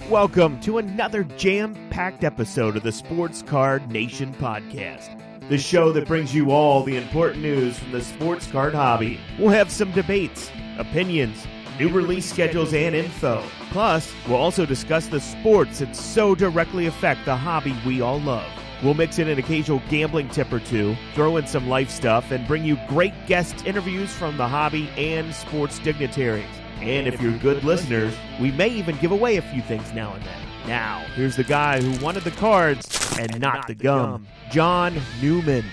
Welcome to another jam-packed episode of the Sports Card Nation podcast, the show that brings you all the important news from the sports card hobby. We'll have some debates, opinions, new release schedules, and info. Plus, we'll also discuss the sports that so directly affect the hobby we all love. We'll mix in an occasional gambling tip or two, throw in some life stuff, and bring you great guest interviews from the hobby and sports dignitaries. And if you're good listeners, we may even give away a few things now and then. Now, here's the guy who wanted the cards and not the gum, John Newman.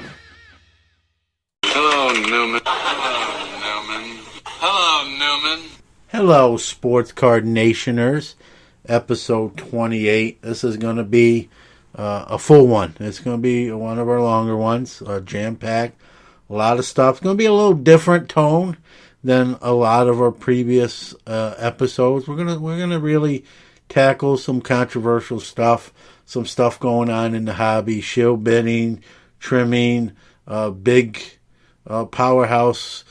Hello, Newman. Hello, Newman. Hello, Newman. Hello, Sports Card Nationers. Episode 28. This is going to be a full one. It's going to be one of our longer ones, jam-packed. A lot of stuff. It's going to be a little different tone than a lot of our previous episodes. We're gonna really tackle some controversial stuff, some stuff going on in the hobby, Schill Bidding, trimming, big powerhouse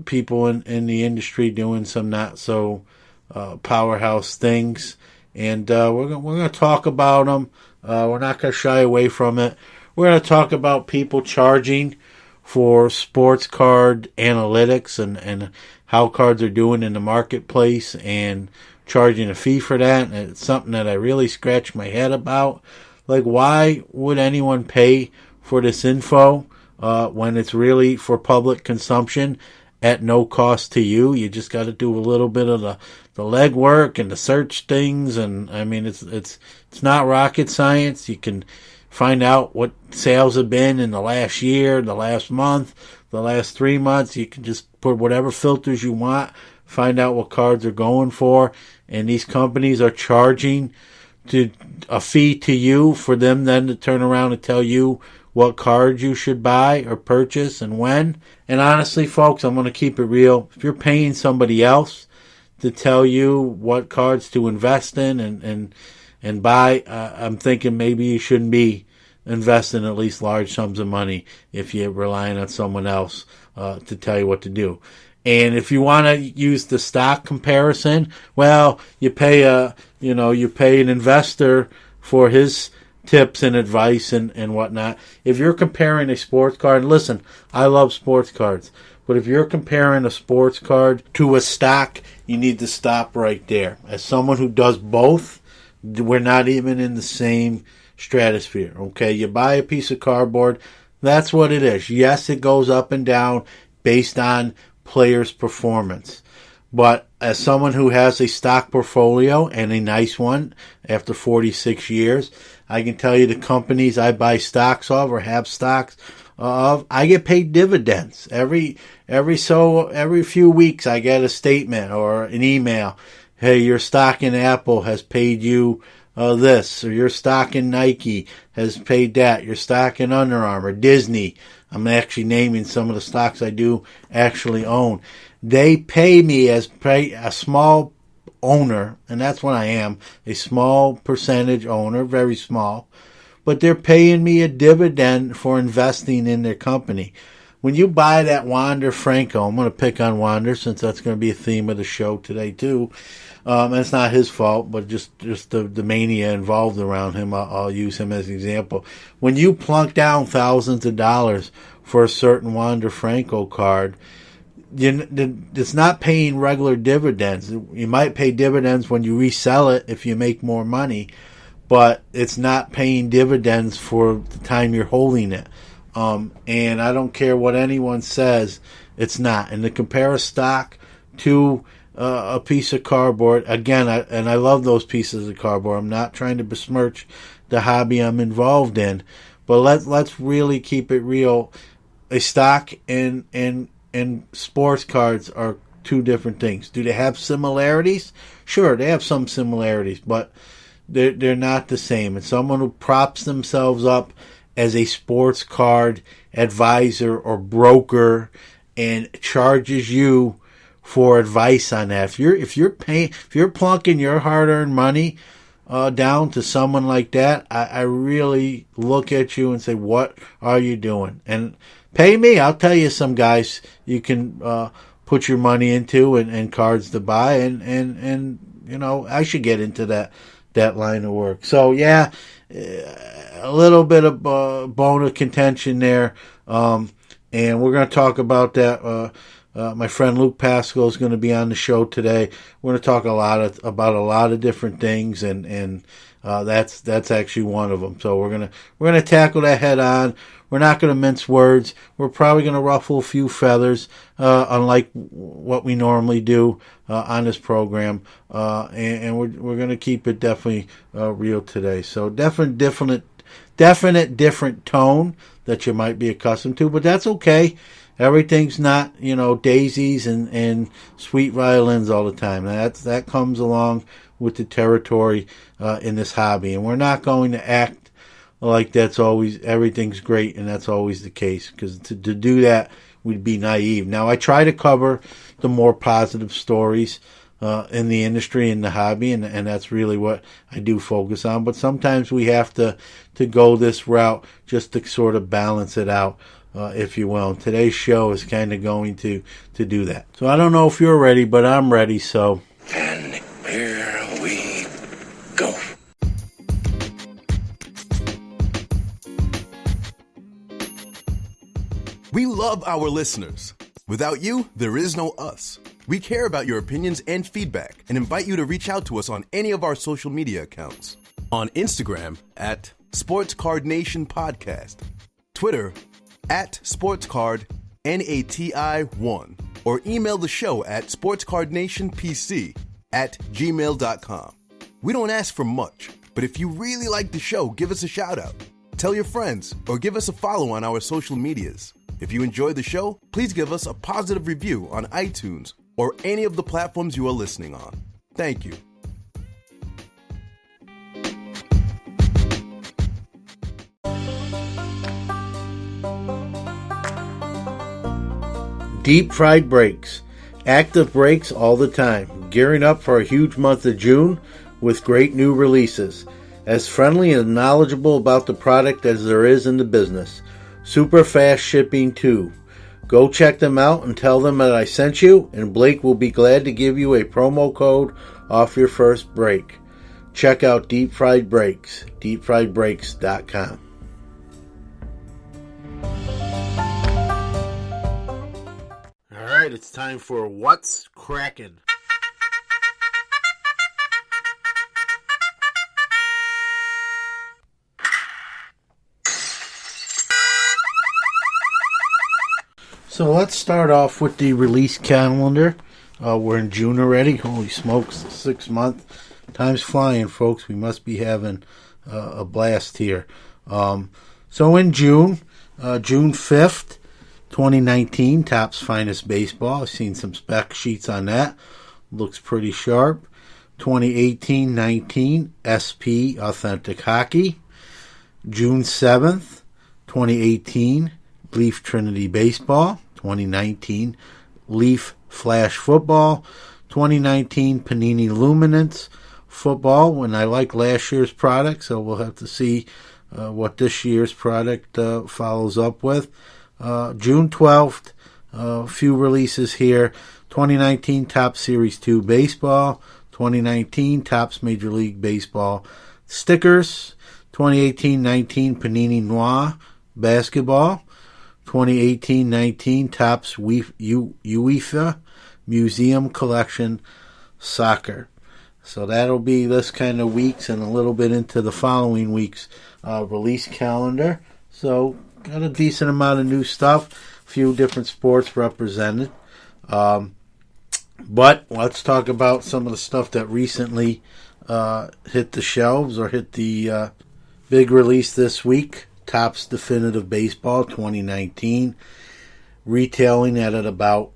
people in the industry doing some not so powerhouse things, and we're gonna talk about them. We're not gonna shy away from it. We're gonna talk about people charging for sports card analytics and how cards are doing in the marketplace and charging a fee for that. And it's something that I really scratch my head about. Like, why would anyone pay for this info when it's really for public consumption at no cost to you? You just got to do a little bit of the legwork and the search things. And I mean, it's not rocket science. You can find out what sales have been in the last year, the last month, the last 3 months. You can just put whatever filters you want, find out what cards are going for, and these companies are charging a fee to you for them then to turn around and tell you what cards you should buy or purchase and when. And honestly, folks, I'm going to keep it real. If you're paying somebody else to tell you what cards to invest in and buy, I'm thinking maybe you shouldn't be investing at least large sums of money if you're relying on someone else to tell you what to do. And if you want to use the stock comparison, well, you pay an investor for his tips and advice and whatnot. If you're comparing a sports card, listen, I love sports cards, but if you're comparing a sports card to a stock, you need to stop right there. As someone who does both, we're not even in the same stratosphere, okay? You buy a piece of cardboard, that's what it is. Yes, it goes up and down based on players' performance. But as someone who has a stock portfolio, and a nice one after 46 years, I can tell you the companies I buy stocks of or have stocks of, I get paid dividends. Every few weeks I get a statement or an email. Hey, your stock in Apple has paid you this, or your stock in Nike has paid that, your stock in Under Armour, Disney. I'm actually naming some of the stocks I do actually own. They pay me as a small owner, and that's what I am, a small percentage owner, very small, but they're paying me a dividend for investing in their company. When you buy that Wander Franco, I'm going to pick on Wander since that's going to be a theme of the show today too. And it's not his fault, but just the mania involved around him. I'll use him as an example. When you plunk down thousands of dollars for a certain Wander Franco card, it's not paying regular dividends. You might pay dividends when you resell it if you make more money, but it's not paying dividends for the time you're holding it. And I don't care what anyone says, it's not. And to compare a stock to a piece of cardboard, again, I love those pieces of cardboard. I'm not trying to besmirch the hobby I'm involved in, but let's really keep it real. A stock and sports cards are two different things. Do they have similarities? Sure, they have some similarities, but they're not the same. And someone who props themselves up as a sports card advisor or broker and charges you for advice on that. If you're plunking your hard-earned money down to someone like that, I really look at you and say, what are you doing? And pay me. I'll tell you some guys you can put your money into and cards to buy, and you know, I should get into that line of work. So yeah, a little bit of bone of contention there, and we're going to talk about that. My friend Luke Pascal is going to be on the show today. We're going to talk about a lot of different things, and that's actually one of them. So we're gonna tackle that head on. We're not going to mince words. We're probably going to ruffle a few feathers, unlike what we normally do on this program, and we're going to keep it definitely real today. So definite different tone that you might be accustomed to, but that's okay. Everything's not, daisies and sweet violins all the time. That comes along with the territory in this hobby, and we're not going to act like everything's great and that's always the case, because to do that would be naive. Now, I try to cover the more positive stories in the industry, in the hobby, and that's really what I do focus on. But sometimes we have to go this route just to sort of balance it out, if you will. And today's show is kind of going to do that. So I don't know if you're ready, but I'm ready. So, and here we go. We love our listeners. Without you, there is no us. We care about your opinions and feedback and invite you to reach out to us on any of our social media accounts. On Instagram at Sports Card Nation Podcast, Twitter at SportsCardNati1, or email the show at sportscardnationpc@gmail.com. We don't ask for much, but if you really like the show, give us a shout out. Tell your friends or give us a follow on our social medias. If you enjoyed the show, please give us a positive review on iTunes or any of the platforms you are listening on. Thank you. Deep fried brakes. Active brakes all the time. Gearing up for a huge month of June with great new releases. As friendly and knowledgeable about the product as there is in the business. Super fast shipping too. Go check them out and tell them that I sent you, and Blake will be glad to give you a promo code off your first brake. Check out Deep Fried Brakes, deepfriedbrakes.com. All right, it's time for What's Crackin'. So let's start off with the release calendar. We're in June already. Holy smokes, 6 months. Time's flying, folks. We must be having a blast here. So in June, June 5th, 2019, Topps Finest Baseball. I've seen some spec sheets on that. Looks pretty sharp. 2018-19, SP Authentic Hockey. June 7th, 2018, Leaf Trinity Baseball. 2019, Leaf Flash Football. 2019, Panini Luminance Football. And I like last year's product, so we'll have to see what this year's product follows up with. June 12th, a few releases here. 2019 Topps Series 2 Baseball. 2019 Topps Major League Baseball Stickers. 2018-19 Panini Noir Basketball. 2018-19 Topps UEFA Museum Collection Soccer. So that'll be this kind of weeks and a little bit into the following week's release calendar. So got a decent amount of new stuff. A few different sports represented. But let's talk about some of the stuff that recently hit the shelves or hit the big release this week. Topps Definitive Baseball 2019, retailing at about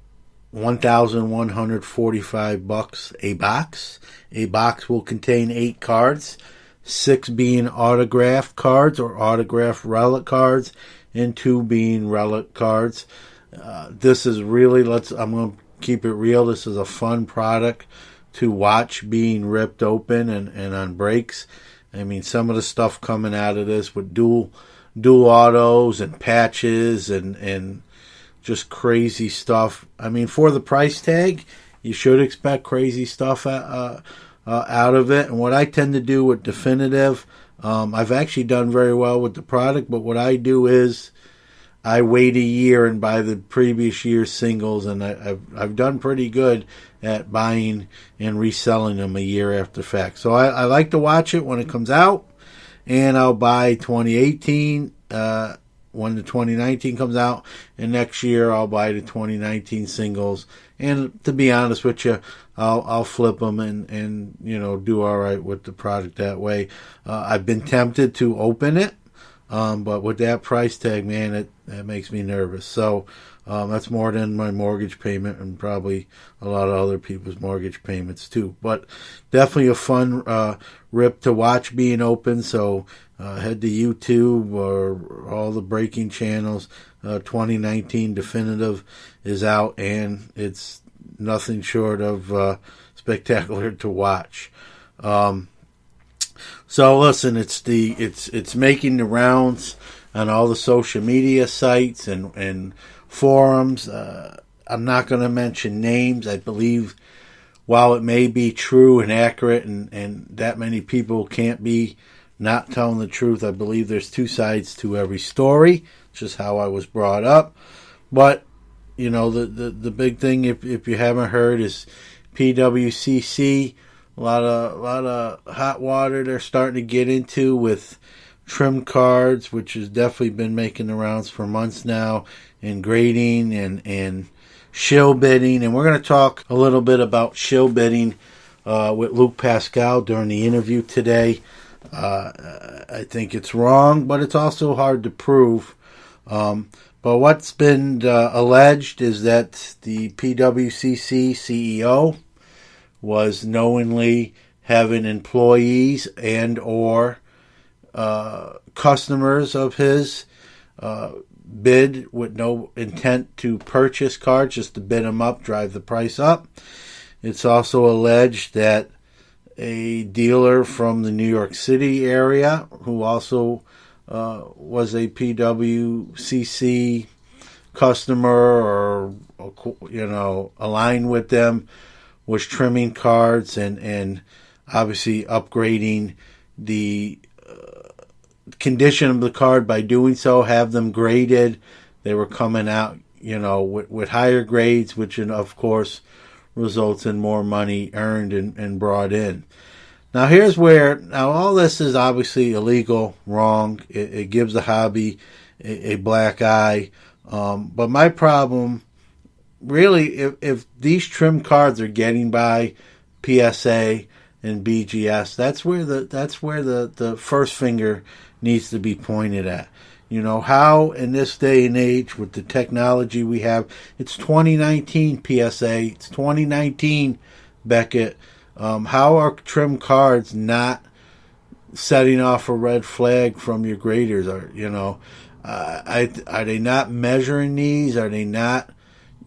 $1,145 a box. A box will contain 8 cards, 6 being autographed cards or autographed relic cards, and 2 being relic cards. This is really, I'm going to keep it real, this is a fun product to watch being ripped open and on breaks. I mean, some of the stuff coming out of this with dual autos and patches and just crazy stuff. I mean, for the price tag, you should expect crazy stuff out of it. And what I tend to do with Definitive, I've actually done very well with the product, but what I do is I wait a year and buy the previous year's singles, and I've done pretty good at buying and reselling them a year after fact. So I like to watch it when it comes out, and I'll buy 2018 when the 2019 comes out, and next year I'll buy the 2019 singles. And to be honest with you, I'll flip them and do all right with the product that way. I've been tempted to open it. But with that price tag, man, that makes me nervous. So that's more than my mortgage payment and probably a lot of other people's mortgage payments too. But definitely a fun rip to watch being open. So head to YouTube or all the breaking channels. 2019 Definitive is out, and it's nothing short of spectacular to watch. So listen, it's making the rounds on all the social media sites and forums. I'm not going to mention names. I believe while it may be true and accurate and that many people can't be not telling the truth, I believe there's two sides to every story. It's just how I was brought up. But, the big thing, if you haven't heard, is PWCC. A lot of hot water they're starting to get into with trim cards, which has definitely been making the rounds for months now, and grading and shill bidding. And we're going to talk a little bit about shill bidding with Luke Pascal during the interview today. I think it's wrong, but it's also hard to prove. But what's been alleged is that the PWCC CEO was knowingly having employees and or customers of his bid with no intent to purchase cards, just to bid them up, drive the price up. It's also alleged that a dealer from the New York City area, who also was a PWCC customer or aligned with them, was trimming cards and obviously upgrading the condition of the card by doing so, have them graded. They were coming out, with higher grades, which of course results in more money earned and brought in. Now here's where, all this is obviously illegal, wrong. It gives the hobby a black eye. But my problem, really, if these trim cards are getting by PSA and BGS, that's where the first finger needs to be pointed at. How in this day and age with the technology we have, it's 2019 PSA, it's 2019 Beckett. How are trim cards not setting off a red flag from your graders? Are they not measuring these? Are they not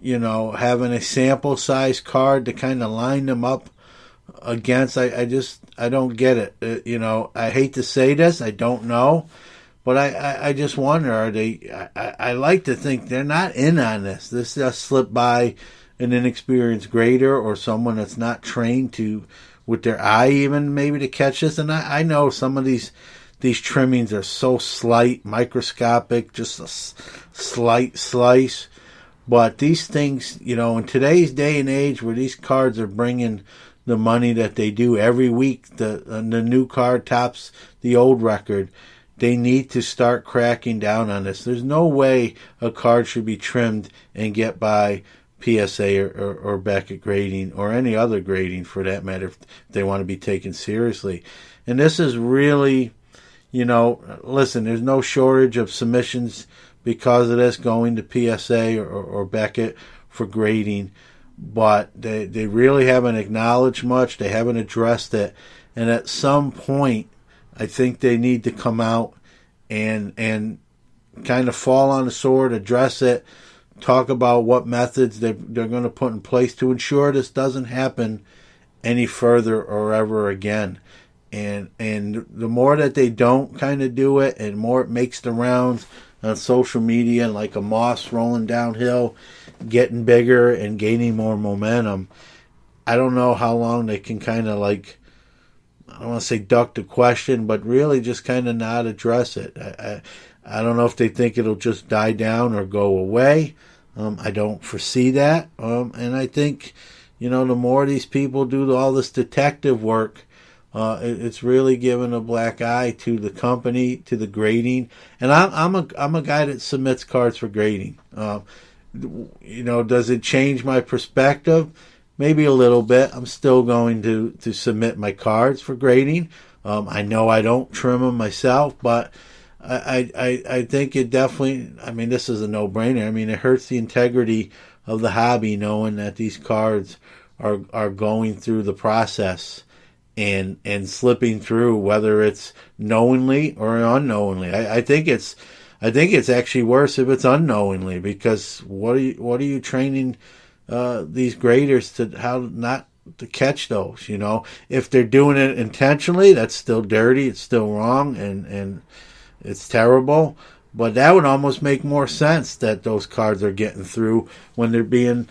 having a sample size card to kind of line them up against? I don't get it. I hate to say this, I don't know, but I just wonder, are they, I like to think they're not in on this. This just slipped by an inexperienced grader or someone that's not trained with their eye even maybe to catch this. And I know some of these trimmings are so slight, microscopic, just a slight slice. But these things, in today's day and age where these cards are bringing the money that they do every week, the new card tops the old record, they need to start cracking down on this. There's no way a card should be trimmed and get by PSA or Beckett grading or any other grading for that matter if they want to be taken seriously. And this is really, listen, there's no shortage of submissions because of this going to PSA or Beckett for grading, but they really haven't acknowledged much. They haven't addressed it. And at some point, I think they need to come out and kind of fall on the sword, address it, talk about what methods they're going to put in place to ensure this doesn't happen any further or ever again. And the more that they don't kind of do it, and more it makes the rounds on social media like a moss rolling downhill, getting bigger and gaining more momentum, I don't know how long they can kind of I don't want to say duck the question, but really just kind of not address it. I don't know if they think it'll just die down or go away. I don't foresee that. And I think, the more these people do all this detective work, it's really giving a black eye to the company, to the grading. And I'm a guy that submits cards for grading. Does it change my perspective? Maybe a little bit. I'm still going to submit my cards for grading. I know I don't trim them myself, but I think it definitely, this is a no-brainer. It hurts the integrity of the hobby knowing that these cards are going through the process and slipping through, whether it's knowingly or unknowingly. I think it's actually worse if it's unknowingly, because what are you training these graders to how not to catch those? If they're doing it intentionally, that's still dirty, it's still wrong, and it's terrible. But that would almost make more sense, that those cards are getting through when they're being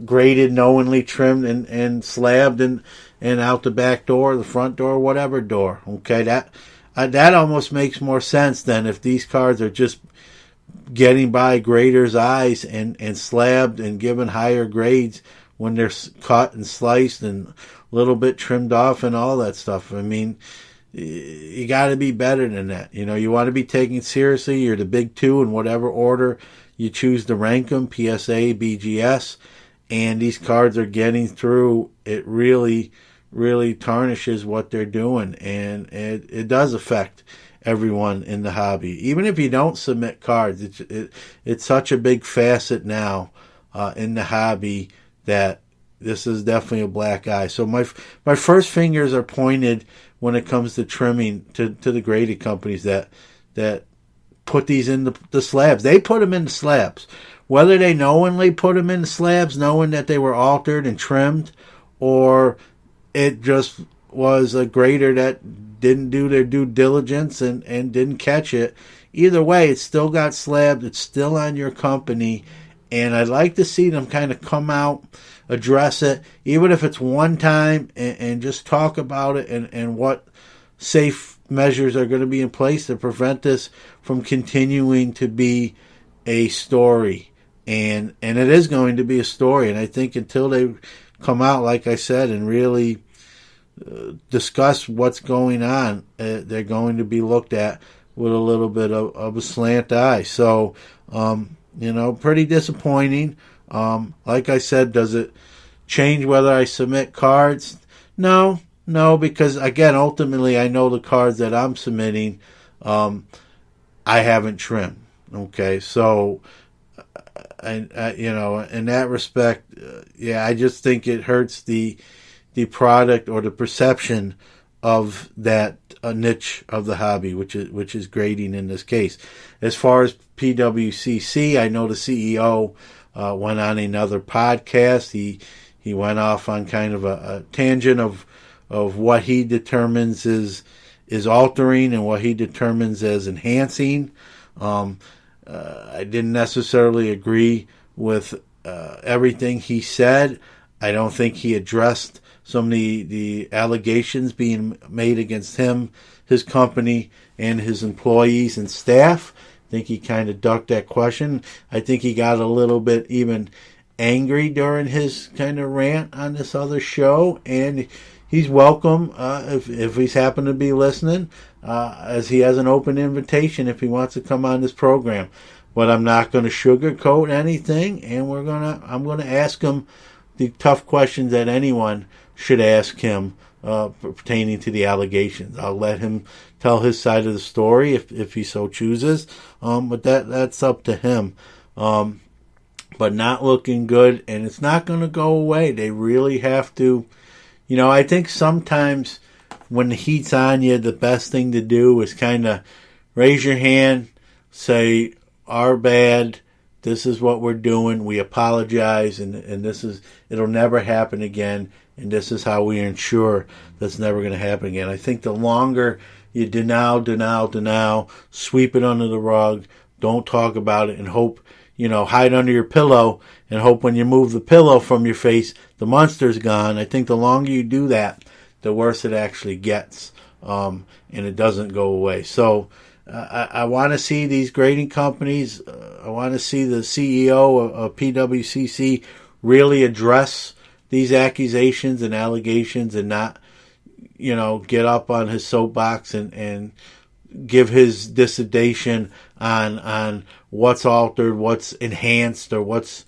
graded, knowingly trimmed and slabbed and out the back door, the front door, whatever door. Okay, that almost makes more sense than if these cards are just getting by graders' eyes and slabbed and given higher grades when they're cut and sliced and a little bit trimmed off and all that stuff. You got to be better than that. You want to be taken seriously. You're the big two in whatever order you choose to rank them, PSA, BGS, and these cards are getting through. It really, really tarnishes what they're doing, and it does affect everyone in the hobby. Even if you don't submit cards, it's such a big facet now in the hobby that this is definitely a black eye. So my first fingers are pointed when it comes to trimming to the graded companies that put these in the slabs. They put them in the slabs. Whether they knowingly put them in the slabs, knowing that they were altered and trimmed, or it just was a grader that didn't do their due diligence and didn't catch it. Either way, it's still got slabbed. It's still on your company. And I'd like to see them kind of come out, address it, even if it's one time, and just talk about it and what safe measures are going to be in place to prevent this from continuing to be a story. And it is going to be a story. And I think until they come out, like I said, and really discuss what's going on, they're going to be looked at with a little bit of a slant eye. So, pretty disappointing. Like I said, does it change whether I submit cards? No, because again, ultimately, I know the cards that I'm submitting, I haven't trimmed. Okay, so, in that respect, I just think it hurts the product or the perception of that niche of the hobby, which is grading in this case. As far as PWCC, I know the CEO went on another podcast. He went off on kind of a tangent of what he determines is altering and what he determines as enhancing. I didn't necessarily agree with everything he said. I don't think he addressed some of the allegations being made against him, his company, and his employees and staff. I think he kind of ducked that question. I think he got a little bit even angry during his kind of rant on this other show, and he's welcome if he's happened to be listening, as he has an open invitation if he wants to come on this program. But I'm not going to sugarcoat anything, and I'm going to ask him the tough questions that anyone should ask him pertaining to the allegations. I'll let him tell his side of the story if he so chooses, but that's up to him. But not looking good, and it's not going to go away. They really have to. I think sometimes when the heat's on you, the best thing to do is kind of raise your hand, say, our bad, this is what we're doing, we apologize, and it'll never happen again, and this is how we ensure that's never going to happen again. I think the longer you deny, sweep it under the rug, don't talk about it, and hope, hide under your pillow, and hope when you move the pillow from your face, the monster's gone. I think the longer you do that, the worse it actually gets, and it doesn't go away. So I want to see these grading companies. I want to see the CEO of PWCC really address these accusations and allegations, and not, get up on his soapbox and give his dissertation on what's altered, what's enhanced, or what's,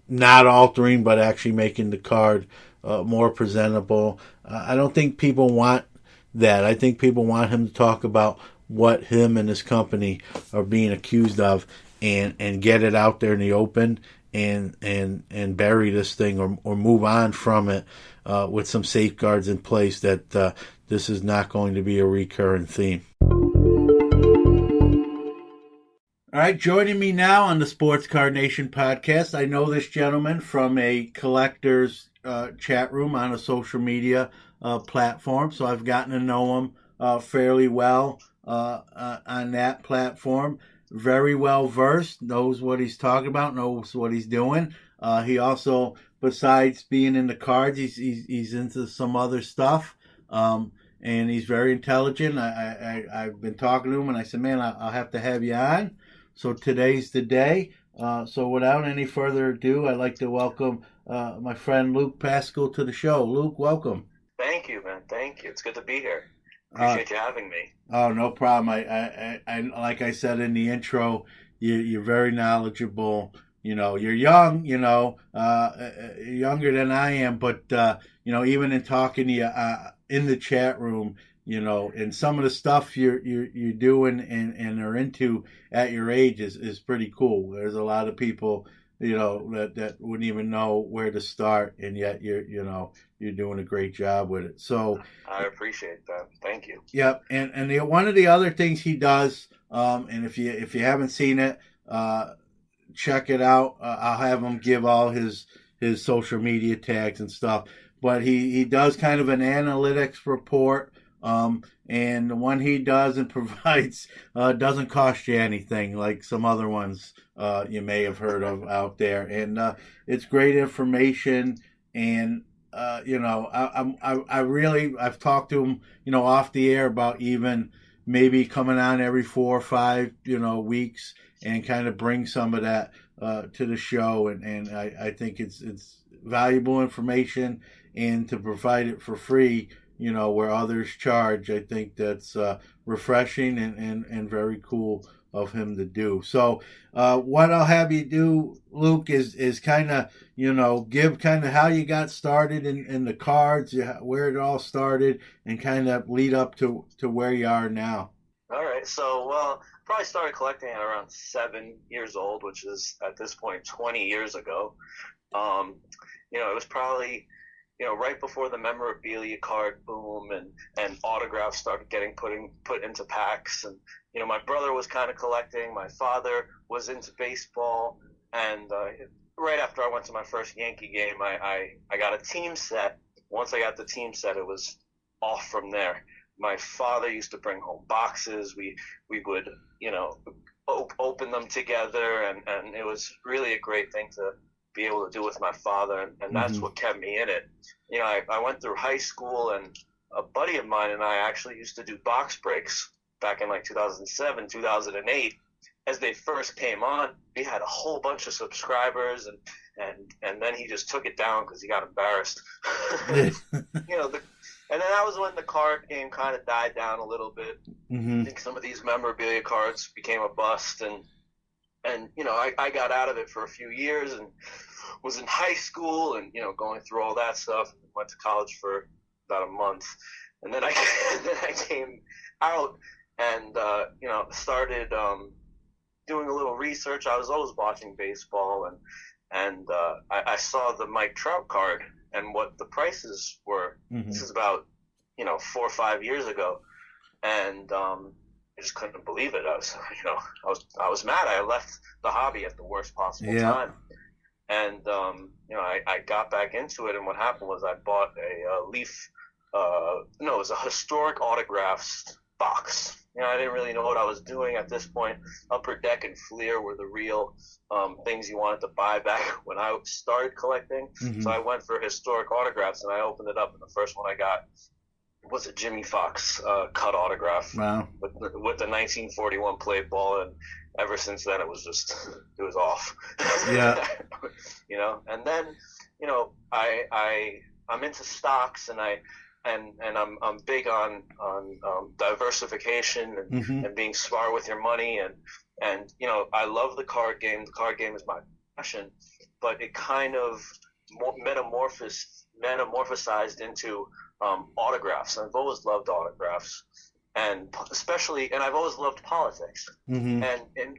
not altering, but actually making the card more presentable. I don't think people want that. I think people want him to talk about what him and his company are being accused of, and get it out there in the open, and bury this thing, or move on from it with some safeguards in place that this is not going to be a recurring theme. All right, joining me now on the Sports Card Nation podcast, I know this gentleman from a collector's chat room on a social media platform, so I've gotten to know him fairly well on that platform. Very well versed, knows what he's talking about, knows what he's doing. He also, besides being in the cards, he's into some other stuff, and he's very intelligent. I've been talking to him, and I said, man, I'll have to have you on. So today's the day. So without any further ado, I'd like to welcome my friend Luke Pascal to the show. Luke, welcome. Thank you, man. Thank you. It's good to be here. Appreciate you having me. Oh, no problem. I like I said in the intro, you're very knowledgeable. You're young. Younger than I am, but even in talking to you in the chat room, and some of the stuff you're doing and are into at your age is pretty cool. There's a lot of people, that wouldn't even know where to start, and yet you're doing a great job with it. So I appreciate that. Thank you. Yep. And one of the other things he does, and if you haven't seen it, check it out. I'll have him give all his social media tags and stuff. But he does kind of an analytics report. And the one he does and provides doesn't cost you anything like some other ones you may have heard of out there. And it's great information. And I've talked to him, off the air about even maybe coming on every 4 or 5 weeks, and kind of bring some of that to the show. And I think it's valuable information, and to provide it for free, where others charge, I think that's refreshing and very cool of him to do. So what I'll have you do, Luke, is kind of, give kind of how you got started in the cards, where it all started, and kind of lead up to where you are now. All right. So, probably started collecting at around 7 years old, which is at this point 20 years ago. It was probably, right before the memorabilia card boom and autographs started getting put into packs. And, my brother was kind of collecting. My father was into baseball. And right after I went to my first Yankee game, I got a team set. Once I got the team set, it was off from there. My father used to bring home boxes. We would, open them together. And it was really a great thing to be able to do with my father, and that's what kept me in it. I went through high school, and a buddy of mine and I actually used to do box breaks back in like 2007, 2008. As they first came on, we had a whole bunch of subscribers, and then he just took it down because he got embarrassed. And then that was when the card game kind of died down a little bit. I think some of these memorabilia cards became a bust, and I got out of it for a few years and was in high school and, going through all that stuff. Went to college for about a month. And then I came out and, started doing a little research. I was always watching baseball, and I saw the Mike Trout card and what the prices were. This is about, 4 or 5 years ago. And I just couldn't believe it. I was mad. I left the hobby at the worst possible time, and I got back into it. And what happened was I bought a Leaf. It was a historic autographs box I didn't really know what I was doing at this point. Upper Deck and Fleer were the real things you wanted to buy back when I started collecting. Mm-hmm. So I went for historic autographs, and I opened it up, and the first one I got was a Jimmy Fox cut autograph. Wow. With the 1941 plate ball, and ever since then it was off. Yeah. And then I'm into stocks, and I'm big on diversification and being smart with your money, and I love the card game. The card game is my passion, but it kind of metamorphosized into autographs. I've always loved autographs, and I've always loved politics. Mm-hmm.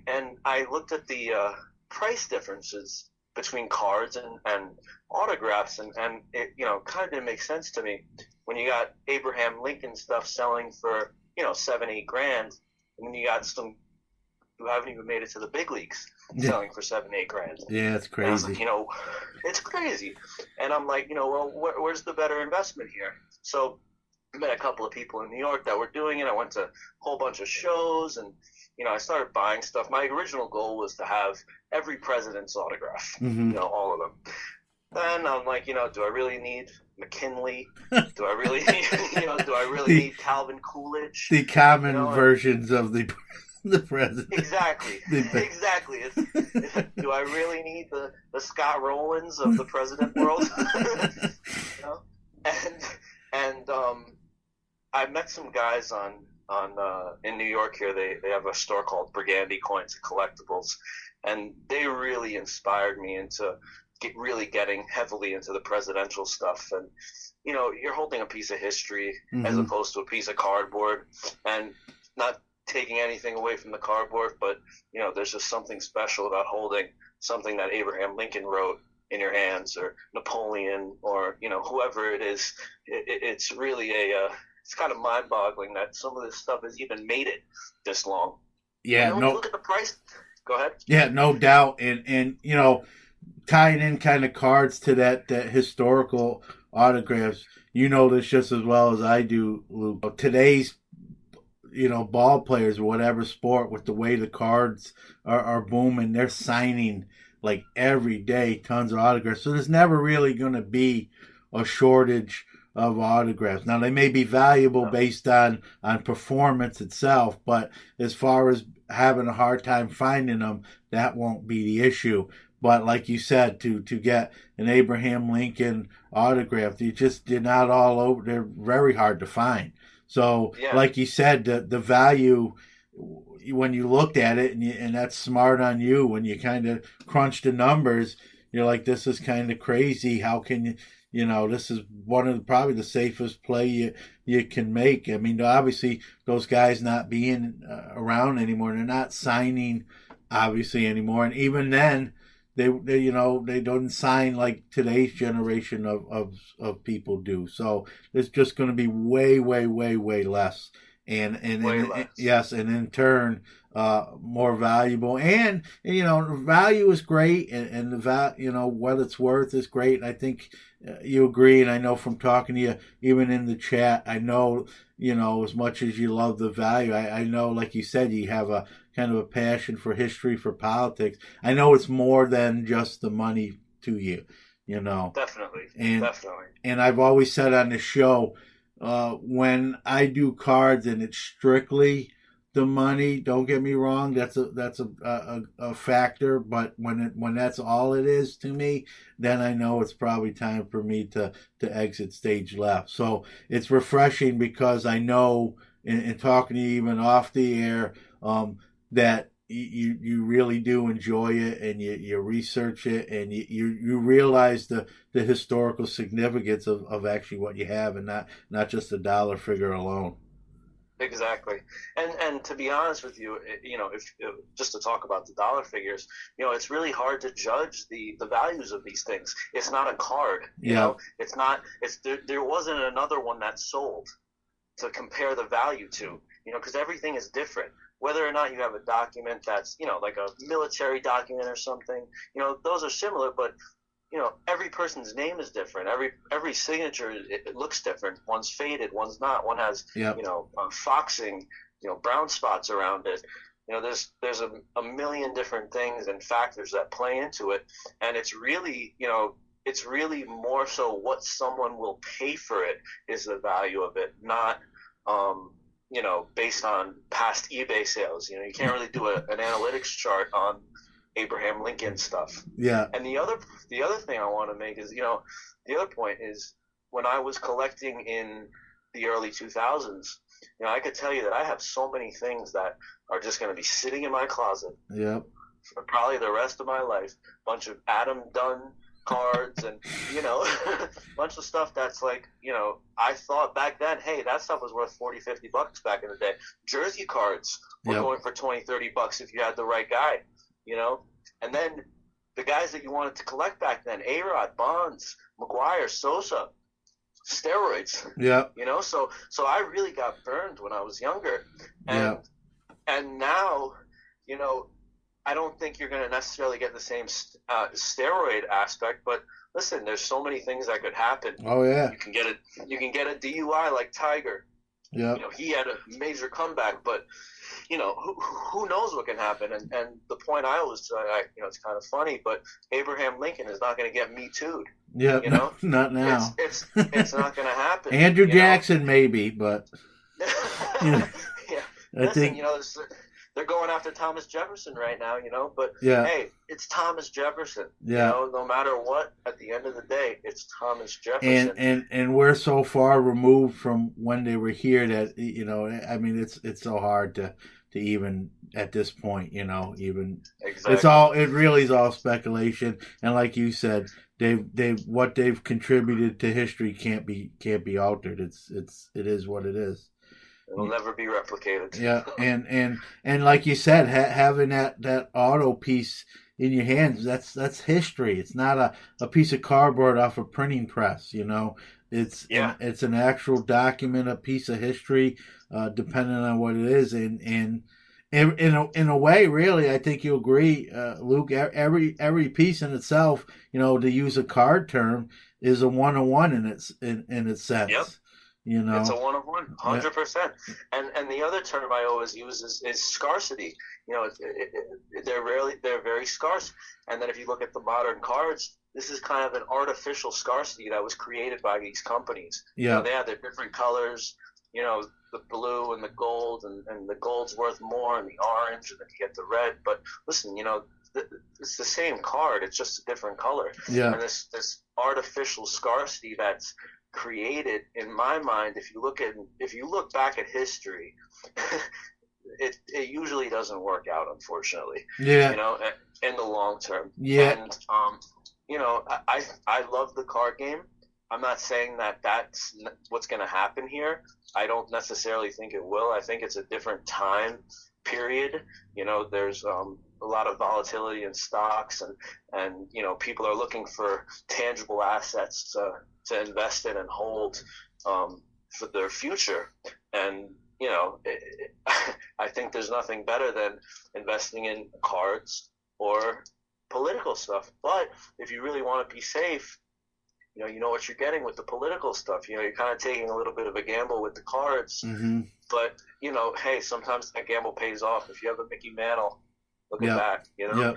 And I looked at the price differences between cards and autographs, and it kind of didn't make sense to me when you got Abraham Lincoln stuff selling for $7-8 grand, and then you got some who haven't even made it to the big leagues selling for $7-8 grand. Yeah, it's crazy. Like, it's crazy. And I'm like, well, where's the better investment here? So I met a couple of people in New York that were doing it. I went to a whole bunch of shows, and I started buying stuff. My original goal was to have every president's autograph, all of them. Then I'm like, do I really need McKinley? Do I really need Calvin Coolidge? The common versions of the president. Exactly. Exactly. Do I really need the Scott Rowlands of the president world? And I met some guys in New York here. They have a store called Brigandy Coins and Collectibles, and they really inspired me into really getting heavily into the presidential stuff. And you're holding a piece of history as opposed to a piece of cardboard, and not taking anything away from the cardboard, but there's just something special about holding something that Abraham Lincoln wrote in your hands, or Napoleon, or whoever it is. It's really it's kind of mind-boggling that some of this stuff has even made it this long. Yeah, when you look at the price. Go ahead. Yeah, no doubt, and tying in kind of cards to that historical autographs. You know this just as well as I do, Luke. Today's ball players or whatever sport, with the way the cards are booming, they're signing like every day tons of autographs. So there's never really going to be a shortage of autographs. Now, they may be valuable based on performance itself, but as far as having a hard time finding them, that won't be the issue. But like you said, to get an Abraham Lincoln autograph, they're not all over. They're very hard to find. So, like you said, the value, when you looked at it, and that's smart on you, when you kind of crunch the numbers, you're like, this is kind of crazy. How can this is one of probably the safest play you can make. I mean, obviously, those guys not being around anymore, they're not signing, obviously, anymore. And even then, they don't sign like today's generation of people do. So it's just going to be way, way, way, way less. And less. Yes, and in turn, more valuable. And value is great, and the what it's worth is great. And I think you agree, and I know from talking to you, even in the chat, I know as much as you love the value, I know, like you said, you have a kind of a passion for history, for politics. I know it's more than just the money to you, Definitely. And I've always said on the show, when I do cards and it's strictly the money, don't get me wrong, that's a factor, but when that's all it is to me, then I know it's probably time for me to exit stage left. So it's refreshing, because I know in talking to you even off the air, that you really do enjoy it, and you research it, and you realize the historical significance of actually what you have, and not just a dollar figure alone. Exactly. And to be honest with you, if just to talk about the dollar figures, it's really hard to judge the values of these things. It's not a card. It's not. There wasn't another one that sold to compare the value to. Because everything is different. Whether or not you have a document that's like a military document or something, those are similar, but every person's name is different. Every signature, it looks different. One's faded, one's not. One has foxing, brown spots around it. There's a million different things and factors that play into it, and it's really more so what someone will pay for it is the value of it, not based on past eBay sales. You can't really do an analytics chart on Abraham Lincoln stuff. Yeah. And the other thing I want to make is, the other point is, when I was collecting in the early 2000s, I could tell you that I have so many things that are just going to be sitting in my closet for probably the rest of my life. Bunch of Adam Dunn cards and, a bunch of stuff that's like, I thought back then, hey, that stuff was worth $40-$50 back in the day. Jersey cards were going for $20-$30 if you had the right guy, And then the guys that you wanted to collect back then, A-Rod, Bonds, McGuire, Sosa, steroids. Yeah. So I really got burned when I was younger. And now, I don't think you're going to necessarily get the same steroid aspect, but listen, there's so many things that could happen. Oh yeah. You can get a DUI like Tiger. Yeah. He had a major comeback, but who knows what can happen? And the point I always say, it's kind of funny, but Abraham Lincoln is not going to get Me Too'd. Yeah, not now. It's not going to happen. Andrew Jackson maybe, but yeah. I think they're going after Thomas Jefferson right now, but hey, it's Thomas Jefferson. Yeah. No matter what, at the end of the day, it's Thomas Jefferson. And we're so far removed from when they were here that it's so hard to even at this point, even exactly. It really is all speculation. And like you said, what they've contributed to history can't be altered. It is what it is. It'll never be replicated. Yeah, and like you said, having that auto piece in your hands, that's history. It's not a piece of cardboard off a printing press. It's an actual document, a piece of history, depending on what it is. And in a way, really, I think you agree, Luke. Every piece in itself, to use a card term, is a one-on-one in its sense. Yep. It's a one-of-one, 100%. And the other term I always use is scarcity. They're very scarce. And then if you look at the modern cards, this is kind of an artificial scarcity that was created by these companies. Yeah. They have their different colors, the blue and the gold, and the gold's worth more, and the orange, and then you get the red. But listen, it's the same card. It's just a different color. Yeah. And this artificial scarcity that's created, in my mind, if you look back at history, it usually doesn't work out, unfortunately. Yeah. In the long term. Yeah. And I love the card game. I'm not saying that that's what's going to happen here. I don't necessarily think it will. I think it's a different time period. There's a lot of volatility in stocks, and people are looking for tangible assets to invest in and hold for their future. And I think there's nothing better than investing in cards or political stuff. But if you really want to be safe, you know what you're getting with the political stuff. You're kind of taking a little bit of a gamble with the cards. Mm-hmm. But hey, sometimes that gamble pays off. If you have a Mickey Mantle, look at that. Yeah.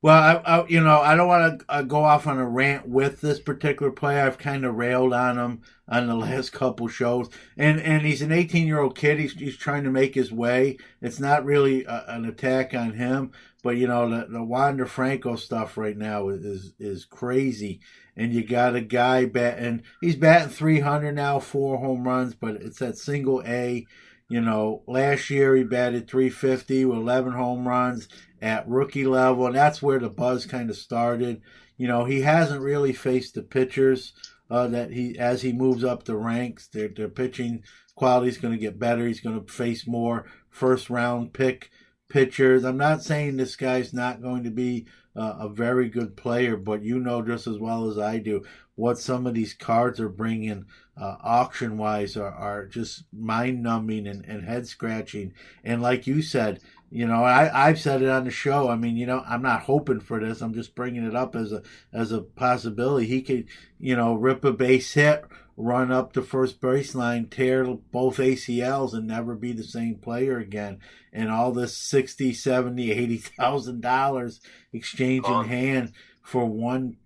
Well, I don't want to go off on a rant with this particular player. I've kind of railed on him on the last couple shows, and he's an 18-year-old kid. He's trying to make his way. It's not really an attack on him, but the Wander Franco stuff right now is crazy. And you got a guy batting. He's batting 300 now, 4 home runs, but it's that single A. Last year he batted 350 with 11 home runs at rookie level, and that's where the buzz kind of started. He hasn't really faced the pitchers as he moves up the ranks. Their pitching quality is going to get better. He's going to face more first-round pick pitchers. I'm not saying this guy's not going to be a very good player, but just as well as I do what some of these cards are bringing auction-wise are just mind-numbing and head-scratching. And like you said, I've said it on the show. I mean, I'm not hoping for this. I'm just bringing it up as a possibility. He could, rip a base hit, run up the first baseline, tear both ACLs, and never be the same player again. And all this $60,000, $70,000, $80,000 exchange in hand for one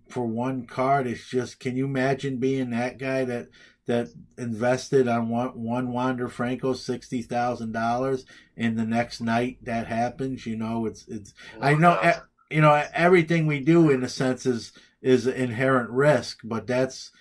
card. It's just, can you imagine being that guy that invested on one Wander Franco $60,000, and the next night that happens? It's. I know, everything we do in a sense is inherent risk, but that's,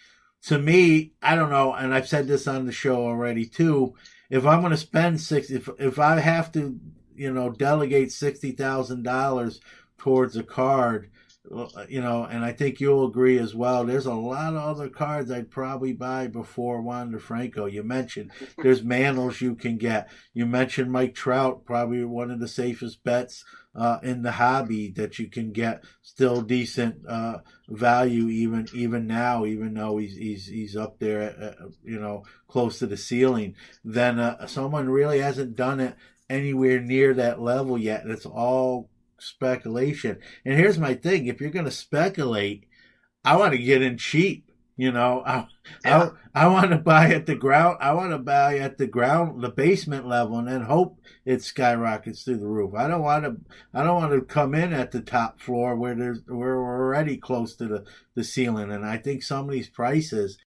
to me, I don't know, and I've said this on the show already too. If I'm going to spend if I have to, delegate $60,000 towards a card, and I think you'll agree as well, there's a lot of other cards I'd probably buy before Wander Franco. You mentioned there's Mantles you can get. You mentioned Mike Trout, probably one of the safest bets in the hobby that you can get still decent value even now, even though he's up there, close to the ceiling. Then someone really hasn't done it anywhere near that level yet. It's all speculation. And here's my thing: if you're going to speculate, I want to get in cheap. I want to buy at the ground. I want to buy at the basement level, and then hope it skyrockets through the roof. I don't want to come in at the top floor where we're already close to the ceiling. And I think some of these prices,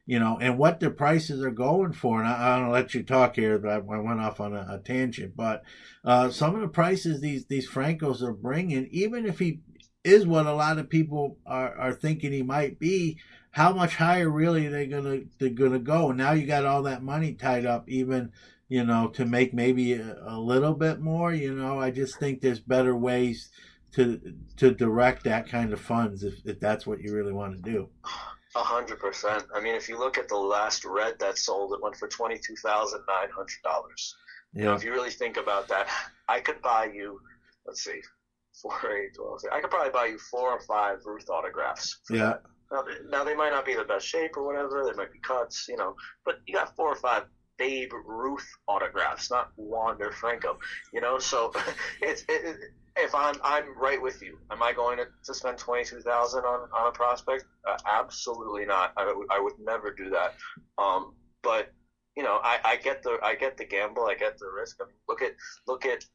and what the prices are going for, and I don't let you talk here, but I went off on a tangent, but some of the prices these Francos are bringing, even if he is what a lot of people are thinking he might be, how much higher really they're gonna go? Now you got all that money tied up, even to make maybe a little bit more. I just think there's better ways to direct that kind of funds if that's what you really want to do. 100%. I mean, if you look at the last red that sold, it went for $22,900. If you really think about that, I could buy you, let's see, 4, 8, 12. I could probably buy you 4 or 5 Ruth autographs. Yeah. Now they might not be the best shape or whatever. They might be cuts, but you got 4 or 5 Babe Ruth autographs, not Wander Franco. So if I'm right with you, am I going to spend $22,000 on a prospect? Absolutely not. I would never do that. But I get the gamble. I get the risk. I mean, look at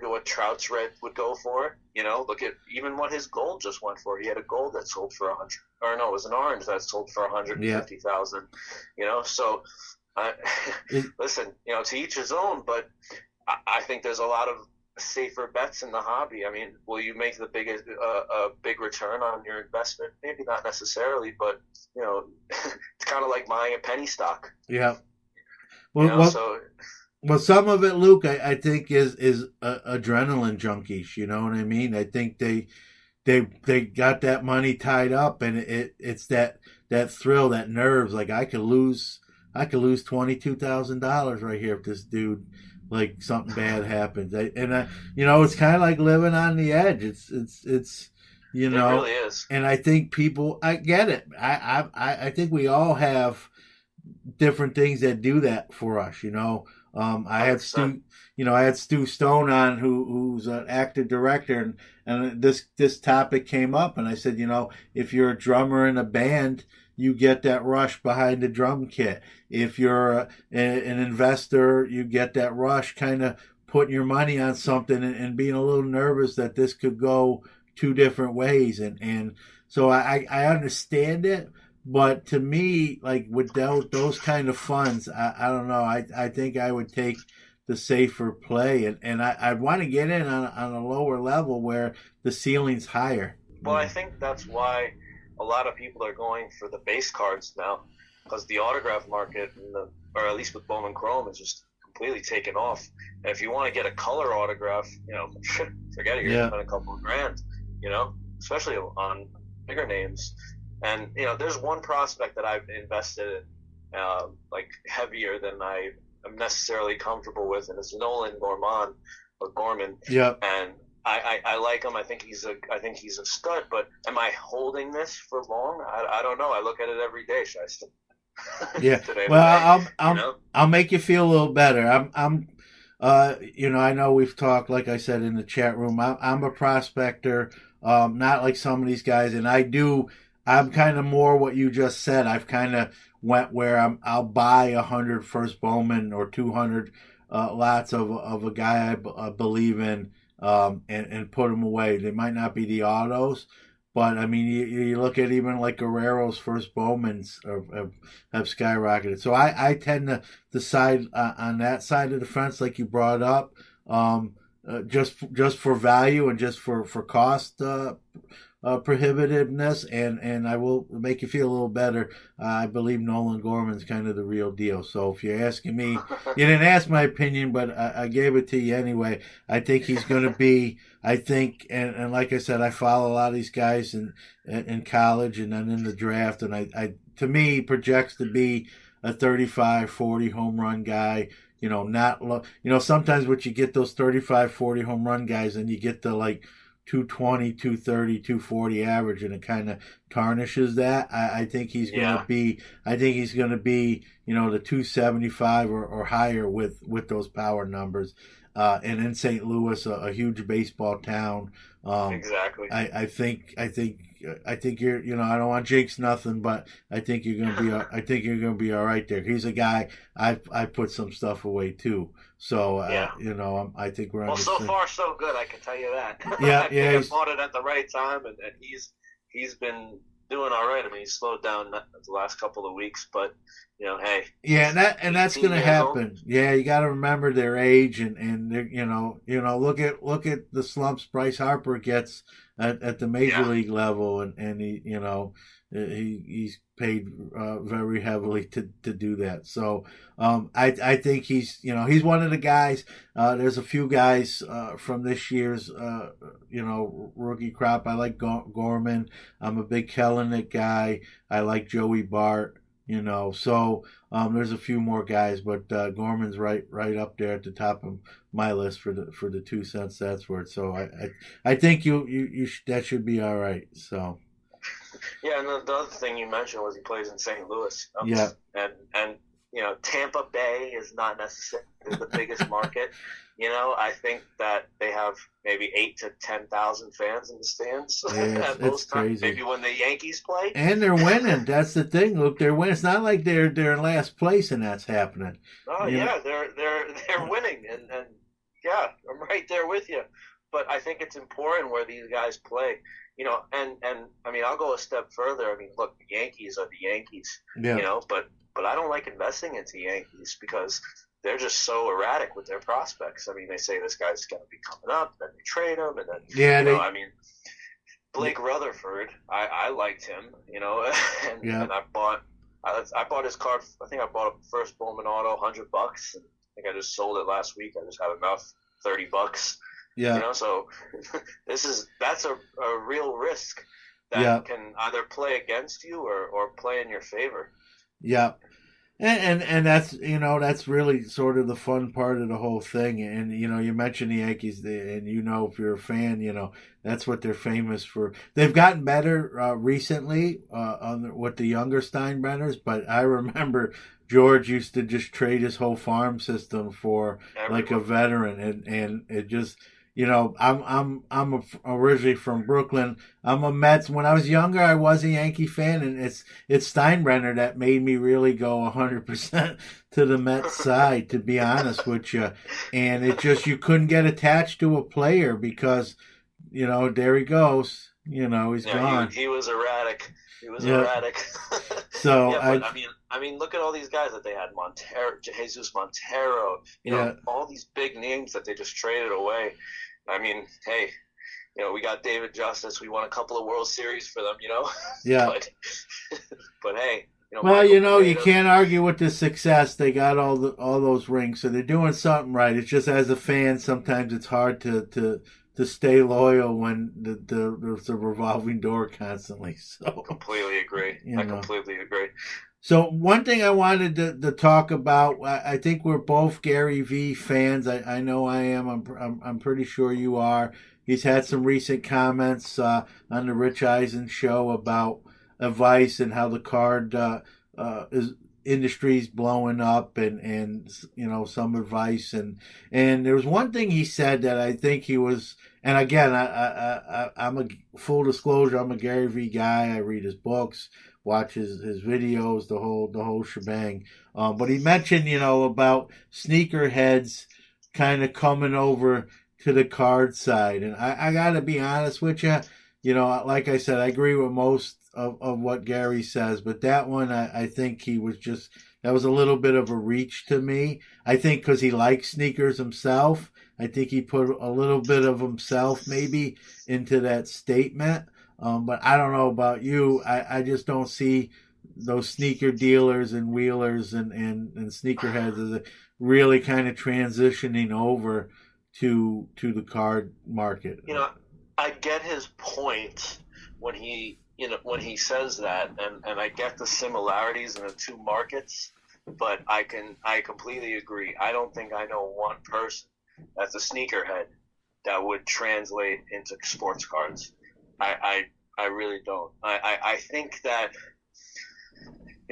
what Trout's red would go for. Look at even what his gold just went for. He had a gold that sold for 100, or no, it was an orange that sold for 150,000. So, listen, to each his own. But I think there's a lot of safer bets in the hobby. I mean, will you make the biggest big return on your investment? Maybe not necessarily, but it's kind of like buying a penny stock. Yeah. Well, some of it, Luke, I think is adrenaline junkies. You know what I mean? I think they got that money tied up, and it's that thrill, that nerves. Like I could lose $22,000 right here if this dude, like, something bad happens. It's kind of like living on the edge. It's it really is. And I think people, I get it. I think we all have different things that do that for us. I had Stu Stone on, who's an actor director, and this topic came up, and I said, if you're a drummer in a band, you get that rush behind the drum kit. If you're an investor, you get that rush kind of putting your money on something and being a little nervous that this could go 2 different ways. And so I understand it, but to me, like with those kind of funds, I don't know. I think I would take the safer play, and I'd want to get in on a lower level where the ceiling's higher. Well, I think that's why a lot of people are going for the base cards now, because the autograph market, or at least with Bowman Chrome, is just completely taken off. And if you want to get a color autograph, forget it. You're going to spend a couple of grand, especially on bigger names. And, there's one prospect that I've invested in, like heavier than I am necessarily comfortable with, and it's Nolan Gorman. Yeah. And I like him. I think he's a stud. But am I holding this for long? I don't know. I look at it every day. Should I still? Yeah. Well, I'll make you feel a little better. I know we've talked, like I said in the chat room. I'm a prospector, not like some of these guys, and I'm kind of more what you just said. I've kind of went where I'll buy 100 first Bowman or 200 lots of a guy I believe in, and put them away. They might not be the autos. But I mean, you look at even like Guerrero's first Bowmans have skyrocketed. So I tend to decide on that side of the fence, like you brought up, just for value and just for cost prohibitiveness, and I will make you feel a little better. I believe Nolan Gorman's kind of the real deal. So if you're asking me, you didn't ask my opinion, but I gave it to you anyway. I think he's going to be. I think, and like I said, I follow a lot of these guys in college and then in the draft, and I to me he projects to be a 35, 40 home run guy. Sometimes when you get those 35, 40 home run guys, and you get the like 220, 230, 240 average, and it kind of tarnishes that. I think he's going to be. I think he's going to be, the 275 or higher with those power numbers. And in St. Louis, a huge baseball town. Exactly. I think you're. I don't want to jinx nothing, but I think you're gonna be. I think you're gonna be all right there. He's a guy. I put some stuff away too. So I think we're. Well, so far so good. I can tell you that. Yeah, I bought it at the right time, and he's been doing all right. I mean, he's slowed down the last couple of weeks, but hey. Yeah, and that's going to happen. Yeah, you got to remember their age, and look at the slumps Bryce Harper gets at the major league level, and he's paid very heavily to do that. So I think he's one of the guys. There's a few guys from this year's rookie crop. I like Gorman. I'm a big Kellenic guy. I like Joey Bart. So there's a few more guys, but Gorman's right up there at the top of my list for the 2 cents that's worth. So I think that should be all right. So. Yeah, and the other thing you mentioned was he plays in St. Louis. Yeah. And Tampa Bay is not necessarily the biggest market. I think that they have maybe 8,000 to 10,000 fans in the stands at most times. Maybe when the Yankees play. And they're winning. That's the thing. Look, they're winning. It's not like they're in last place and that's happening. Oh yeah, they're winning, and yeah, I'm right there with you. But I think it's important where these guys play. And I mean, I'll go a step further. I mean, look, the Yankees are the Yankees. Yeah. But I don't like investing into Yankees because they're just so erratic with their prospects. I mean, they say this guy's going to be coming up, then they trade him, and then I mean, Blake Rutherford, I liked him, and I bought his card. I think I bought a first Bowman auto, $100. And I think I just sold it last week. I just had enough, $30. Yeah. So that's a real risk that can either play against you or play in your favor. Yeah. And that's that's really sort of the fun part of the whole thing. And you mentioned the Yankees, and if you're a fan, that's what they're famous for. They've gotten better recently with the younger Steinbrenners, but I remember George used to just trade his whole farm system for like a veteran, and it just. I'm originally from Brooklyn. I'm a Mets. When I was younger, I was a Yankee fan, and it's Steinbrenner that made me really go 100% to the Mets side, to be honest with you. And it just, you couldn't get attached to a player because, there he goes. He's gone. He was erratic. Erratic. So I mean, look at all these guys that they had: Jesus Montero. All these big names that they just traded away. I mean, hey, we got David Justice. We won a couple of World Series for them. Yeah. but hey. Well, you can't argue with the success. They got all those rings, so they're doing something right. It's just as a fan, sometimes it's hard to stay loyal when there's a revolving door constantly. So completely agree. I completely agree. So one thing I wanted to talk about, I think we're both Gary V fans. I know I am. I'm pretty sure you are. He's had some recent comments on the Rich Eisen show about advice and how the card is industry's blowing up and some advice and there was one thing he said that I think he was, and again I'm a full disclosure, I'm a Gary Vee guy. I read his books, watch his videos, the whole shebang. But he mentioned about sneakerheads kind of coming over to the card side, and I gotta be honest with you. Like I said, I agree with most of what Gary says, but that one, I think that was a little bit of a reach to me. I think because he likes sneakers himself, I think he put a little bit of himself maybe into that statement. But I don't know about you. I just don't see those sneaker dealers and wheelers and sneakerheads as really kind of transitioning over to the card market. I get his point when he says that, and I get the similarities in the two markets, but I completely agree. I don't think I know one person that's a sneakerhead that would translate into sports cards. I really don't. I think that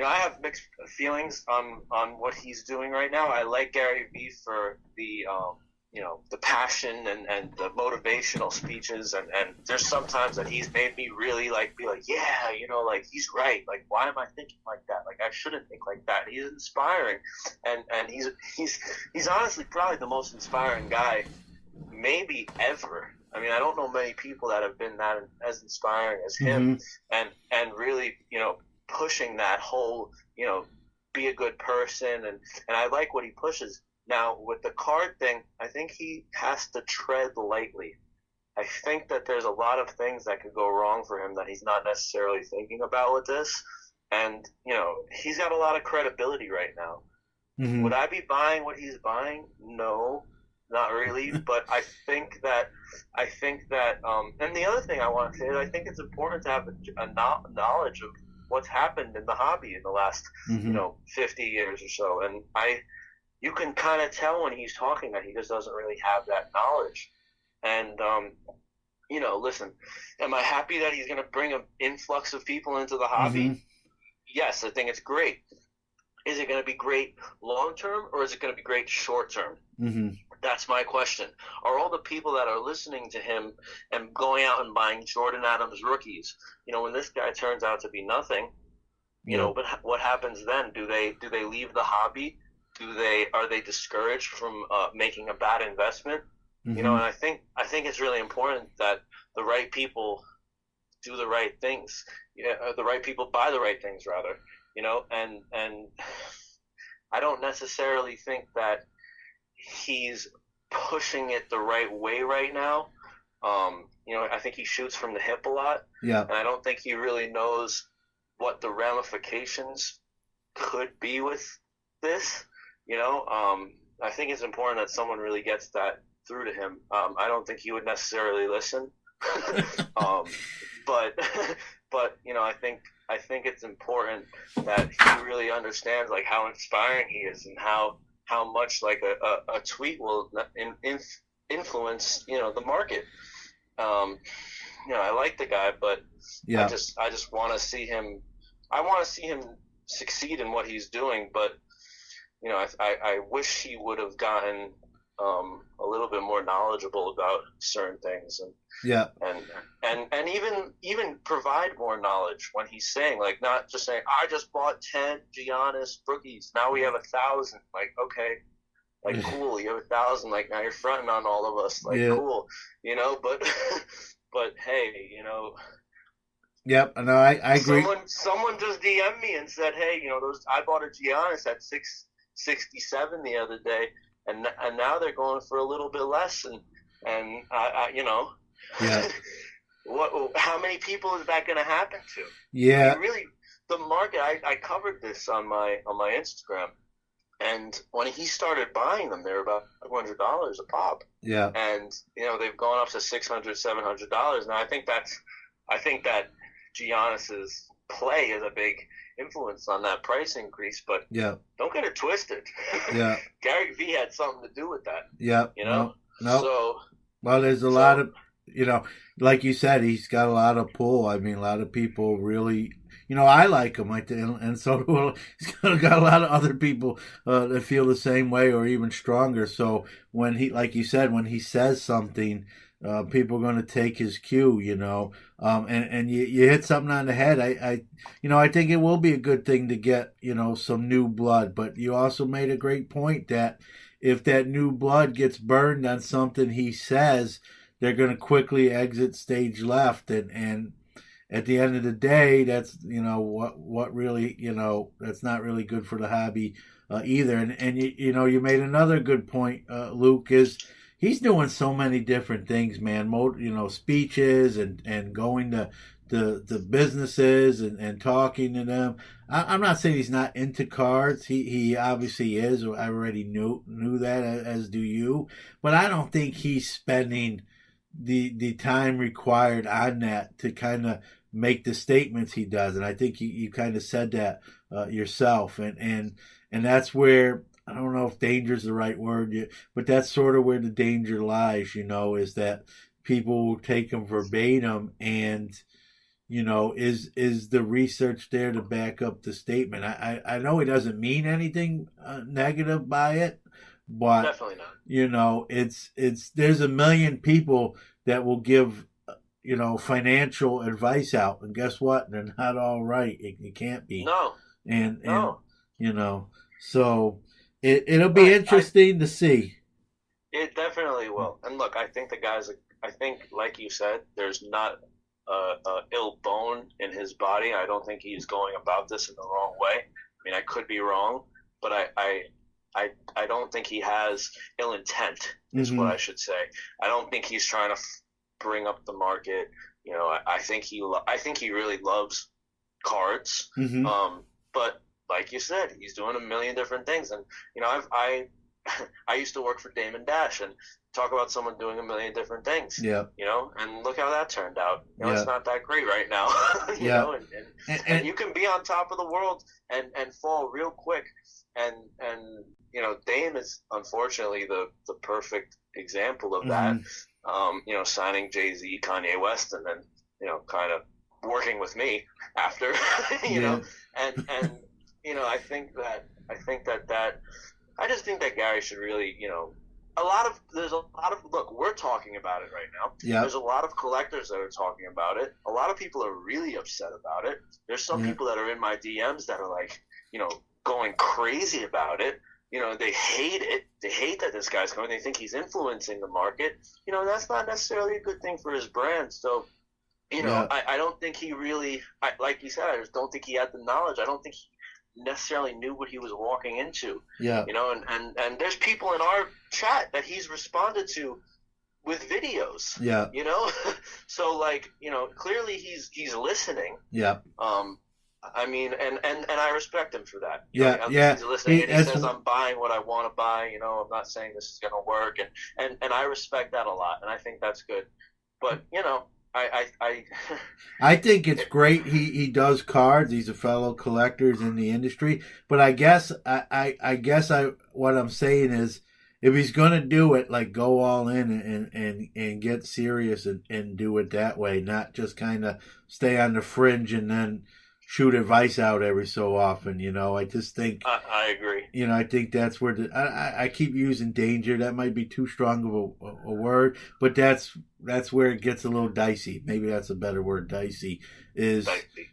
I have mixed feelings on what he's doing right now. I like Gary Vee for the the passion and the motivational speeches, and there's sometimes that he's made me really be like, yeah, he's right. Like, why am I thinking like that? Like, I shouldn't think like that. He's inspiring, and he's honestly probably the most inspiring guy maybe ever. I mean, I don't know many people that have been that as inspiring as him, and really, pushing that whole, be a good person, and I like what he pushes. Now, with the card thing, I think he has to tread lightly. I think that there's a lot of things that could go wrong for him that he's not necessarily thinking about with this. And, he's got a lot of credibility right now. Mm-hmm. Would I be buying what he's buying? No, not really. But I think that, and the other thing I want to say is I think it's important to have a knowledge of what's happened in the hobby in the last, 50 years or so. And you can kind of tell when he's talking that he just doesn't really have that knowledge. And, listen, am I happy that he's going to bring an influx of people into the hobby? Mm-hmm. Yes, I think it's great. Is it going to be great long-term, or is it going to be great short-term? Mm-hmm. That's my question. Are all the people that are listening to him and going out and buying Jordan Adams rookies, when this guy turns out to be nothing, but what happens then? Do they leave the hobby? Are they discouraged from making a bad investment? Mm-hmm. And I think it's really important that the right people do the right things. The right people buy the right things, rather. And I don't necessarily think that he's pushing it the right way right now. I think he shoots from the hip a lot. Yeah. And I don't think he really knows what the ramifications could be with this. I think it's important that someone really gets that through to him. I don't think he would necessarily listen, but I think it's important that he really understands how inspiring he is and how much a tweet will influence the market. I like the guy, but I just want to see him. I want to see him succeed in what he's doing, but. I wish he would have gotten a little bit more knowledgeable about certain things, and even provide more knowledge when he's saying, not just saying, I just bought 10 Giannis rookies, now we have 1,000. Okay, cool, you have 1,000. Now you're fronting on all of us. Cool, but hey, Yep, no, I agree. Someone just DM'd me and said, hey, I bought a Giannis at 667 the other day, and now they're going for a little bit less, and I yeah. How many people is that going to happen to? Yeah, really, the market. I covered this on my Instagram, and when he started buying them, they were about $500 a pop. Yeah, and they've gone up to $600, $700 now. I think that Giannis's play is a big influence on that price increase, but don't get it twisted. Yeah, Gary Vee had something to do with that. Yeah, No. So, well, there's a lot of like you said, he's got a lot of pull. I mean, a lot of people really, I like him, and so do he's got a lot of other people that feel the same way or even stronger. So when like you said, when he says something, people are going to take his cue, and you hit something on the head. I think it will be a good thing to get, some new blood, but you also made a great point that if that new blood gets burned on something he says, they're going to quickly exit stage left. And at the end of the day, that's, what really, that's not really good for the hobby either. And you made another good point, Luke, is he's doing so many different things, man. Speeches and going to businesses and talking to them. I'm not saying he's not into cards. He obviously is. I already knew that, as do you. But I don't think he's spending the time required on that to kind of make the statements he does. And I think you kind of said that yourself. And that's where, I don't know if danger is the right word, but that's sort of where the danger lies, is that people will take him verbatim and, is the research there to back up the statement? I know he doesn't mean anything negative by it, but definitely not. It's there's a million people that will give financial advice out, and guess what? They're not all right. It can't be. No. And so it'll be interesting to see. It definitely will. And look, I think like you said, there's not a ill bone in his body. I don't think he's going about this in the wrong way. I mean, I could be wrong, but I don't think he has ill intent, is what I should say. I don't think he's trying to bring up the market. I think he really loves cards. But like you said, he's doing a million different things. And, I used to work for Damon Dash, and talk about someone doing a million different things. Yeah. And look how that turned out. It's not that great right now. And you can be on top of the world and fall real quick. And Dame is unfortunately the perfect example of that. Signing Jay-Z, Kanye West, and then, kind of working with me after, know, and I just think that Gary should really, look, we're talking about it right now. Yeah. There's a lot of collectors that are talking about it. A lot of people are really upset about it. There's some people that are in my DMs that are like, going crazy about it. They hate it. They hate that this guy's coming. They think he's influencing the market. That's not necessarily a good thing for his brand. So, I don't think he really, like you said, I just don't think he had the knowledge. I don't think he necessarily knew what he was walking into. Yeah. And there's people in our chat that he's responded to with videos. Yeah. So clearly he's listening. Yeah. I mean, and I respect him for that. Yeah. He's listening, and he says, I'm buying what I want to buy. I'm not saying this is going to work. And I respect that a lot. And I think that's good. But, I think it's great he does cards. He's a fellow collector in the industry. But I guess what I'm saying is, if he's gonna do it, like, go all in and get serious and do it that way, not just kind of stay on the fringe and then shoot advice out every so often. I just think I agree. I think that's where I keep using danger. That might be too strong of a word, but that's where it gets a little dicey. Maybe that's a better word. Dicey is dicey.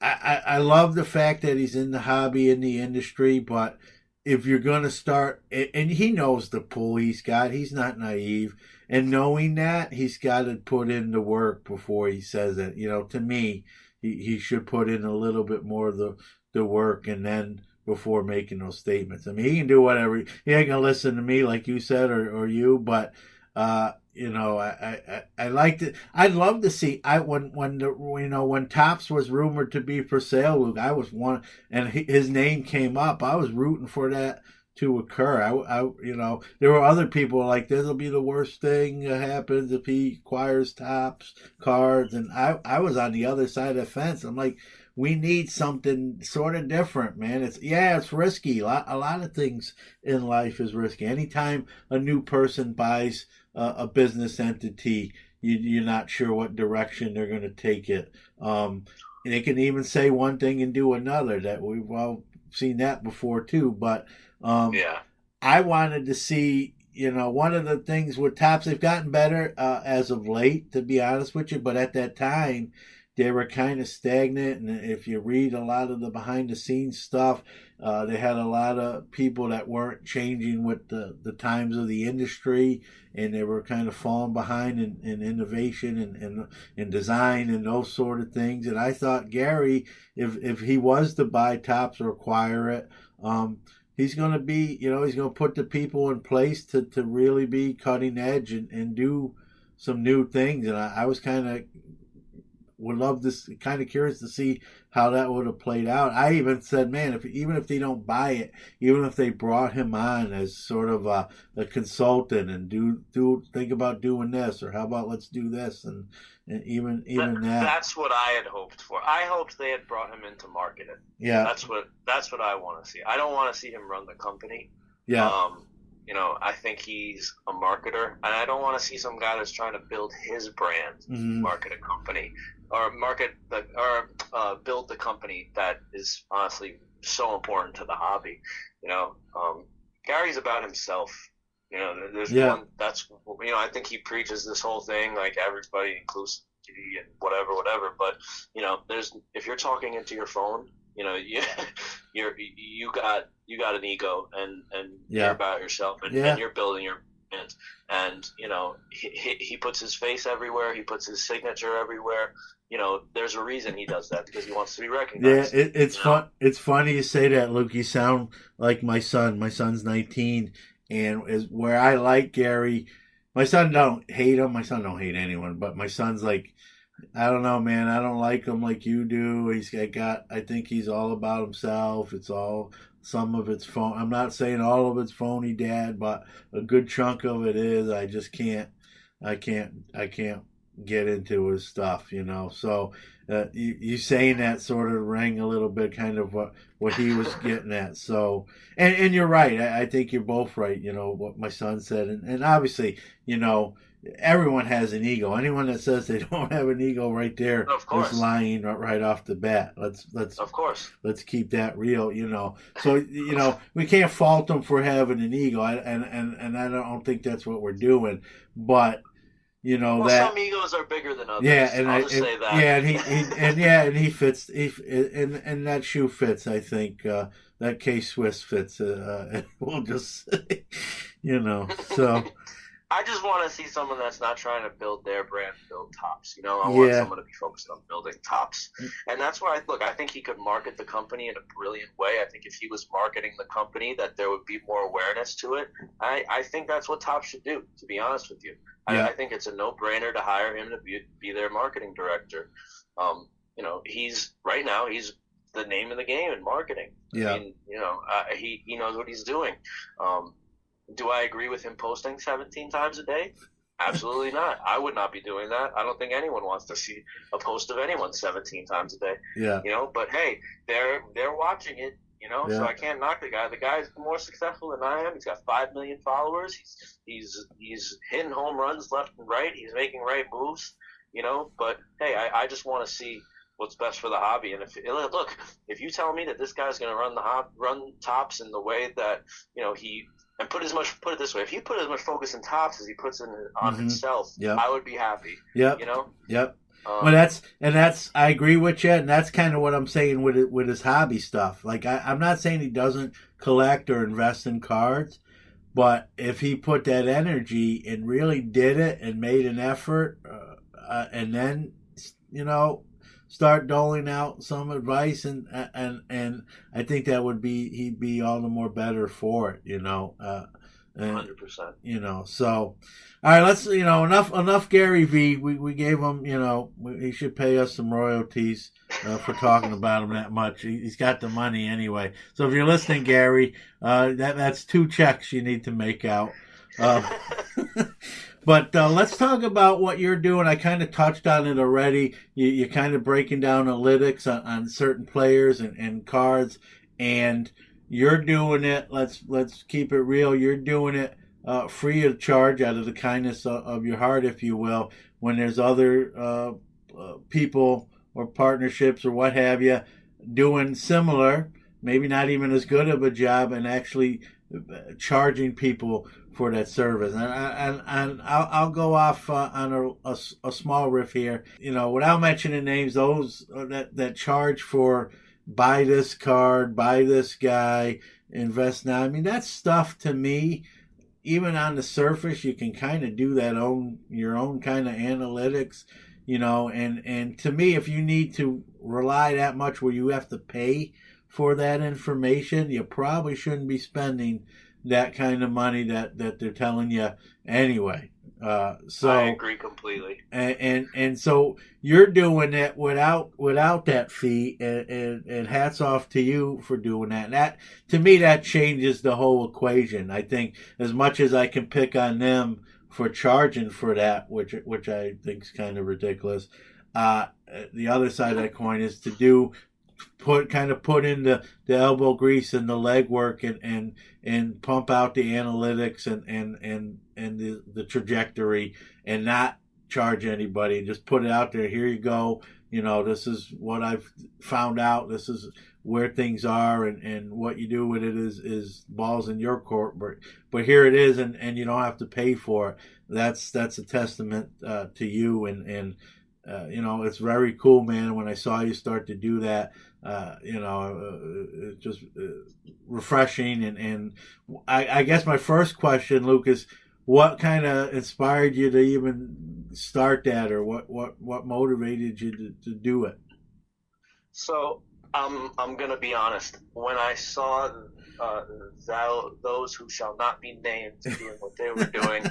I love the fact that he's in the hobby, in the industry, but if you're going to start, and he knows the pull he's got, he's not naive, and knowing that, he's got to put in the work before he says it. To me, he should put in a little bit more of the work, and then before making those statements. I mean, he can do whatever. He ain't gonna listen to me like you said or you, but I liked it. I'd love to see. When Topps was rumored to be for sale, Luke, I was one, and his name came up. I was rooting for that to occur. There were other people like, this'll be the worst thing that happens if he acquires Topps cards, and I was on the other side of the fence. I'm like, we need something sort of different, man. It's risky. A lot of things in life is risky. Anytime a new person buys a business entity, you're not sure what direction they're going to take it. They can even say one thing and do another. That we've all seen that before too. But I wanted to see, one of the things with Topps, they've gotten better as of late, to be honest with you. But at that time, they were kind of stagnant. And if you read a lot of the behind the scenes stuff, they had a lot of people that weren't changing with the times of the industry, and they were kind of falling behind in innovation and in design and those sort of things. And I thought Gary, if he was to buy Topps or acquire it, he's going to be, he's going to put the people in place to really be cutting edge and do some new things. And I was would love this, kind of curious to see how that would have played out. I even said, man, even if they don't buy it, even if they brought him on as sort of a consultant and think about doing this, or how about let's do this, and even that. That's what I had hoped for. I hoped they had brought him in to market it. Yeah, that's what I want to see. I don't want to see him run the company. Yeah. I think he's a marketer, and I don't want to see some guy that's trying to build his brand, market a company, or build the company that is honestly so important to the hobby. Gary's about himself. There's one that's, I think he preaches this whole thing, like everybody inclusivity and whatever. But, if you're talking into your phone, you got an ego, and you're about yourself, and you're building your brand. And he puts his face everywhere. He puts his signature everywhere. There's a reason he does that, because he wants to be recognized. Yeah, it's fun. It's funny you say that, Luke. You sound like my son. My son's 19, and is where I like Gary. My son don't hate him. My son don't hate anyone, but my son's like, I don't know, man. I don't like him like you do. I think he's all about himself. Some of it's phone. I'm not saying all of it's phony, Dad, but a good chunk of it is. I just can't get into his stuff, So you saying that sort of rang a little bit, kind of what he was getting at. So, and you're right. I think you're both right. What my son said, and obviously, everyone has an ego. Anyone that says they don't have an ego, right there, is lying right off the bat. Let's keep that real, So we can't fault them for having an ego, and I don't think that's what we're doing. But some egos are bigger than others. Yeah, and I'll just say that. Yeah, and he fits. And that shoe fits. I think that K-Swiss fits. We'll just, So. I just want to see someone that's not trying to build their brand, build Topps. I want someone to be focused on building Topps. And that's why, I think he could market the company in a brilliant way. I think if he was marketing the company, that there would be more awareness to it. I think that's what Topps should do, to be honest with you. I think it's a no-brainer to hire him to be their marketing director. He's the name of the game in marketing. Yeah. I mean, he knows what he's doing. Do I agree with him posting 17 times a day? Absolutely not. I would not be doing that. I don't think anyone wants to see a post of anyone 17 times a day. Yeah. But hey, they're watching it, so I can't knock the guy. The guy's more successful than I am. He's got 5 million followers. He's hitting home runs left and right. He's making right moves, but hey, I just want to see what's best for the hobby. And if you tell me that this guy's going to run Topps in the way that, and put it this way, if he put as much focus in Topps as he puts on himself, I would be happy. Yep. Yep. Well, that's I agree with you, and that's kind of what I'm saying with his hobby stuff. Like I'm not saying he doesn't collect or invest in cards, but if he put that energy and really did it and made an effort, and then start doling out some advice, and I think that would be, he'd be all the more better for it, 100%. So all right, let's enough Gary V. We gave him, he should pay us some royalties for talking about him that much. He's got the money anyway. So if you're listening, Gary, that's 2 checks you need to make out. But let's talk about what you're doing. I kind of touched on it already. You're kind of breaking down analytics on certain players and cards, and you're doing it. Let's keep it real. You're doing it free of charge, out of the kindness of your heart, if you will. When there's other people or partnerships or what have you doing similar, maybe not even as good of a job, and actually charging people for that service. And I'll go off on a small riff here, without mentioning names. Those that charge for buy this card, buy this guy, invest now. I mean, that stuff to me, even on the surface, you can kind of do that your own kind of analytics, and to me, if you need to rely that much where you have to pay for that information, you probably shouldn't be spending that kind of money that they're telling you anyway. So I agree completely. And so you're doing it without that fee, and hats off to you for doing that. And that, to me, that changes the whole equation. I think as much as I can pick on them for charging for that, which I think is kind of ridiculous, the other side of that coin is to put in the elbow grease and the legwork and pump out the analytics and the trajectory, and not charge anybody, and just put it out there. Here you go. This is what I've found out. This is where things are, and what you do with it is balls in your court. But here it is, and you don't have to pay for it. That's a testament to you, and it's very cool, man. When I saw you start to do that, it's just refreshing. And I guess my first question, Luke, is what kind of inspired you to even start that, or what motivated you to do it? So I'm gonna be honest. When I saw those who shall not be named doing what they were doing,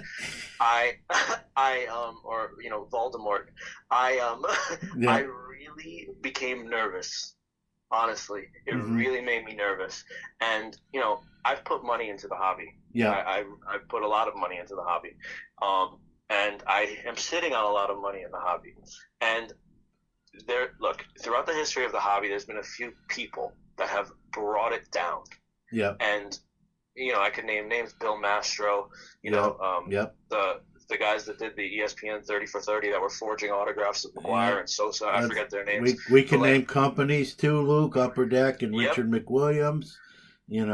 Voldemort, I really became nervous. Honestly, it really made me nervous. And I've put money into the hobby. Yeah, I've put a lot of money into the hobby, and I am sitting on a lot of money in the hobby. And throughout the history of the hobby, there's been a few people that have brought it down. Yeah. And I could name names: Bill Mastro. The guys that did the ESPN 30 for 30 that were forging autographs of McGuire and Sosa. I forget their names. We can name companies too, Luke. Upper Deck and Richard McWilliams. And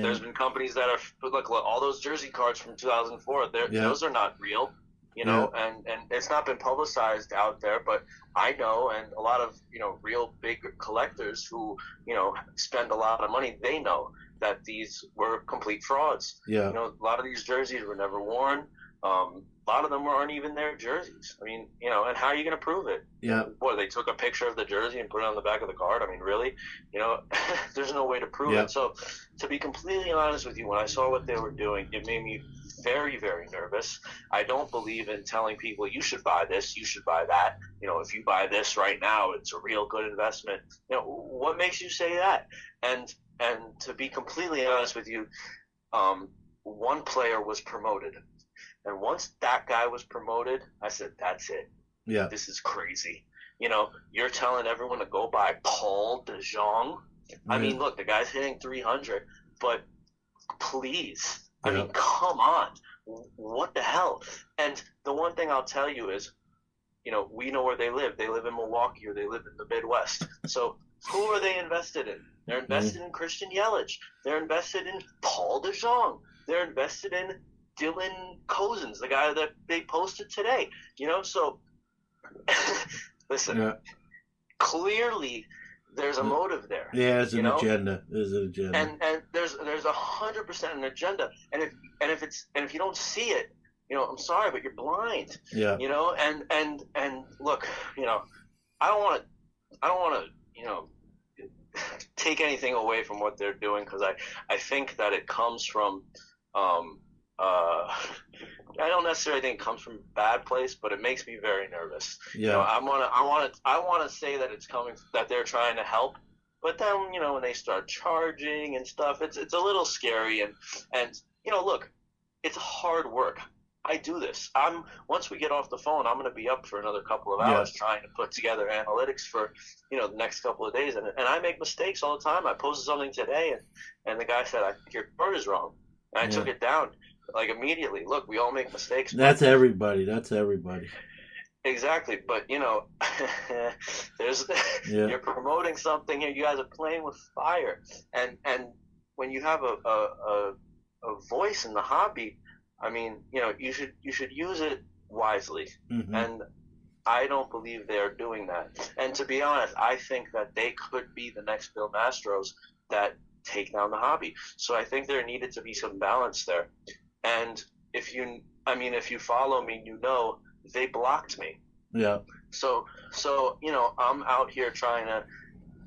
there's been companies that are like all those jersey cards from 2004. Those are not real. And it's not been publicized out there, but I know, and a lot of real big collectors who spend a lot of money, they know that these were complete frauds. Yeah. A lot of these jerseys were never worn. A lot of them aren't even their jerseys. I mean, and how are you going to prove it? Yeah. Boy, they took a picture of the jersey and put it on the back of the card. I mean, really? There's no way to prove it. So, to be completely honest with you, when I saw what they were doing, it made me very, very nervous. I don't believe in telling people, you should buy this, you should buy that. If you buy this right now, it's a real good investment. What makes you say that? And to be completely honest with you, one player was promoted. And once that guy was promoted, I said, that's it. Yeah. This is crazy. You're telling everyone to go buy Paul DeJong. I mean, look, the guy's hitting 300, but please. I mean, come on. What the hell? And the one thing I'll tell you is, we know where they live. They live in Milwaukee, or they live in the Midwest. So who are they invested in? They're invested in Christian Yelich. They're invested in Paul DeJong. They're invested in Dylan Cozens, the guy that they posted today. So listen, clearly there's a motive there. Yeah, there's an agenda. There's an agenda. And there's 100% an agenda. And if you don't see it, I'm sorry, but you're blind. Yeah. And look, I don't want to take anything away from what they're doing, because I think that it comes from I don't necessarily think it comes from a bad place, but it makes me very nervous. Yeah. I want to say that it's coming, that they're trying to help, but then when they start charging and stuff, it's a little scary. And look, it's hard work. I do this. Once we get off the phone, I'm going to be up for another couple of hours trying to put together analytics for, the next couple of days. And I make mistakes all the time. I posted something today, and the guy said, I think your chart is wrong. And I took it down, like, immediately. Look, we all make mistakes. That's everybody. Exactly. But, there's you're promoting something here. You guys are playing with fire. And when you have a voice in the hobby, I mean, you should use it wisely. Mm-hmm. And I don't believe they're doing that. And to be honest, I think that they could be the next Bill Mastros that take down the hobby. So I think there needed to be some balance there. And if you follow me, they blocked me. Yeah. So I'm out here trying to.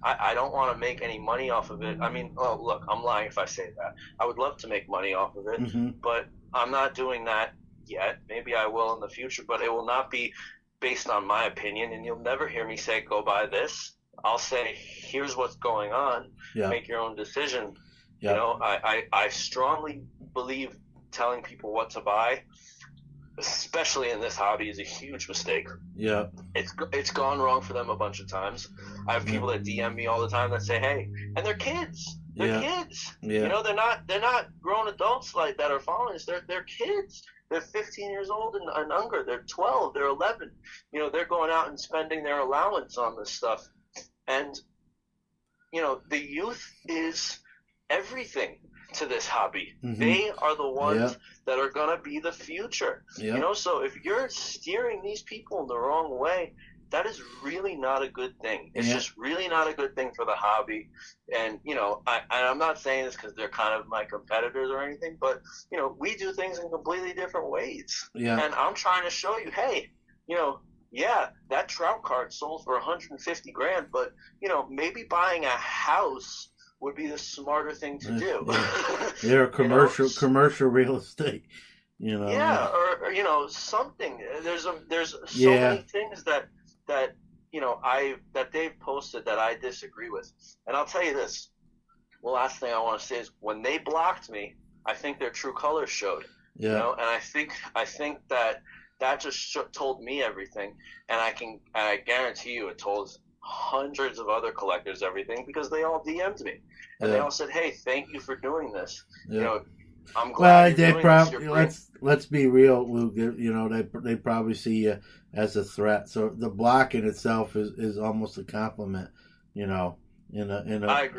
I don't want to make any money off of it. I mean, look, I'm lying if I say that. I would love to make money off of it, but I'm not doing that yet. Maybe I will in the future, but it will not be based on my opinion, and you'll never hear me say, go buy this. I'll say, here's what's going on. Yeah. Make your own decision. Yeah. I strongly believe telling people what to buy, especially in this hobby, is a huge mistake. Yeah. It's gone wrong for them a bunch of times. I have people that DM me all the time that say, hey, and they're kids. They're kids. Yeah. They're not grown adults like that are following us. They're kids. They're 15 years old and younger. They're 12. They're 11. They're going out and spending their allowance on this stuff. And, the youth is everything to this hobby. Mm-hmm. They are the ones that are going to be the future. So if you're steering these people in the wrong way, that is really not a good thing. It's just really not a good thing for the hobby. And, I'm not saying this because they're kind of my competitors or anything, but, we do things in completely different ways. Yeah. And I'm trying to show you, hey, that trout card sold for $150,000, but, maybe buying a house would be the smarter thing to do. Yeah, commercial real estate. Yeah, or something. There's so many things that they've posted that I disagree with. And I'll tell you this. The last thing I want to say is when they blocked me, I think their true colors showed. Yeah. And I think that just told me everything, and I guarantee you it told hundreds of other collectors everything, because they all DM'd me and they all said, hey, thank you for doing this. I'm glad you're doing this. Let's be real, Luke. They probably see you as a threat. So the block in itself is almost a compliment, in a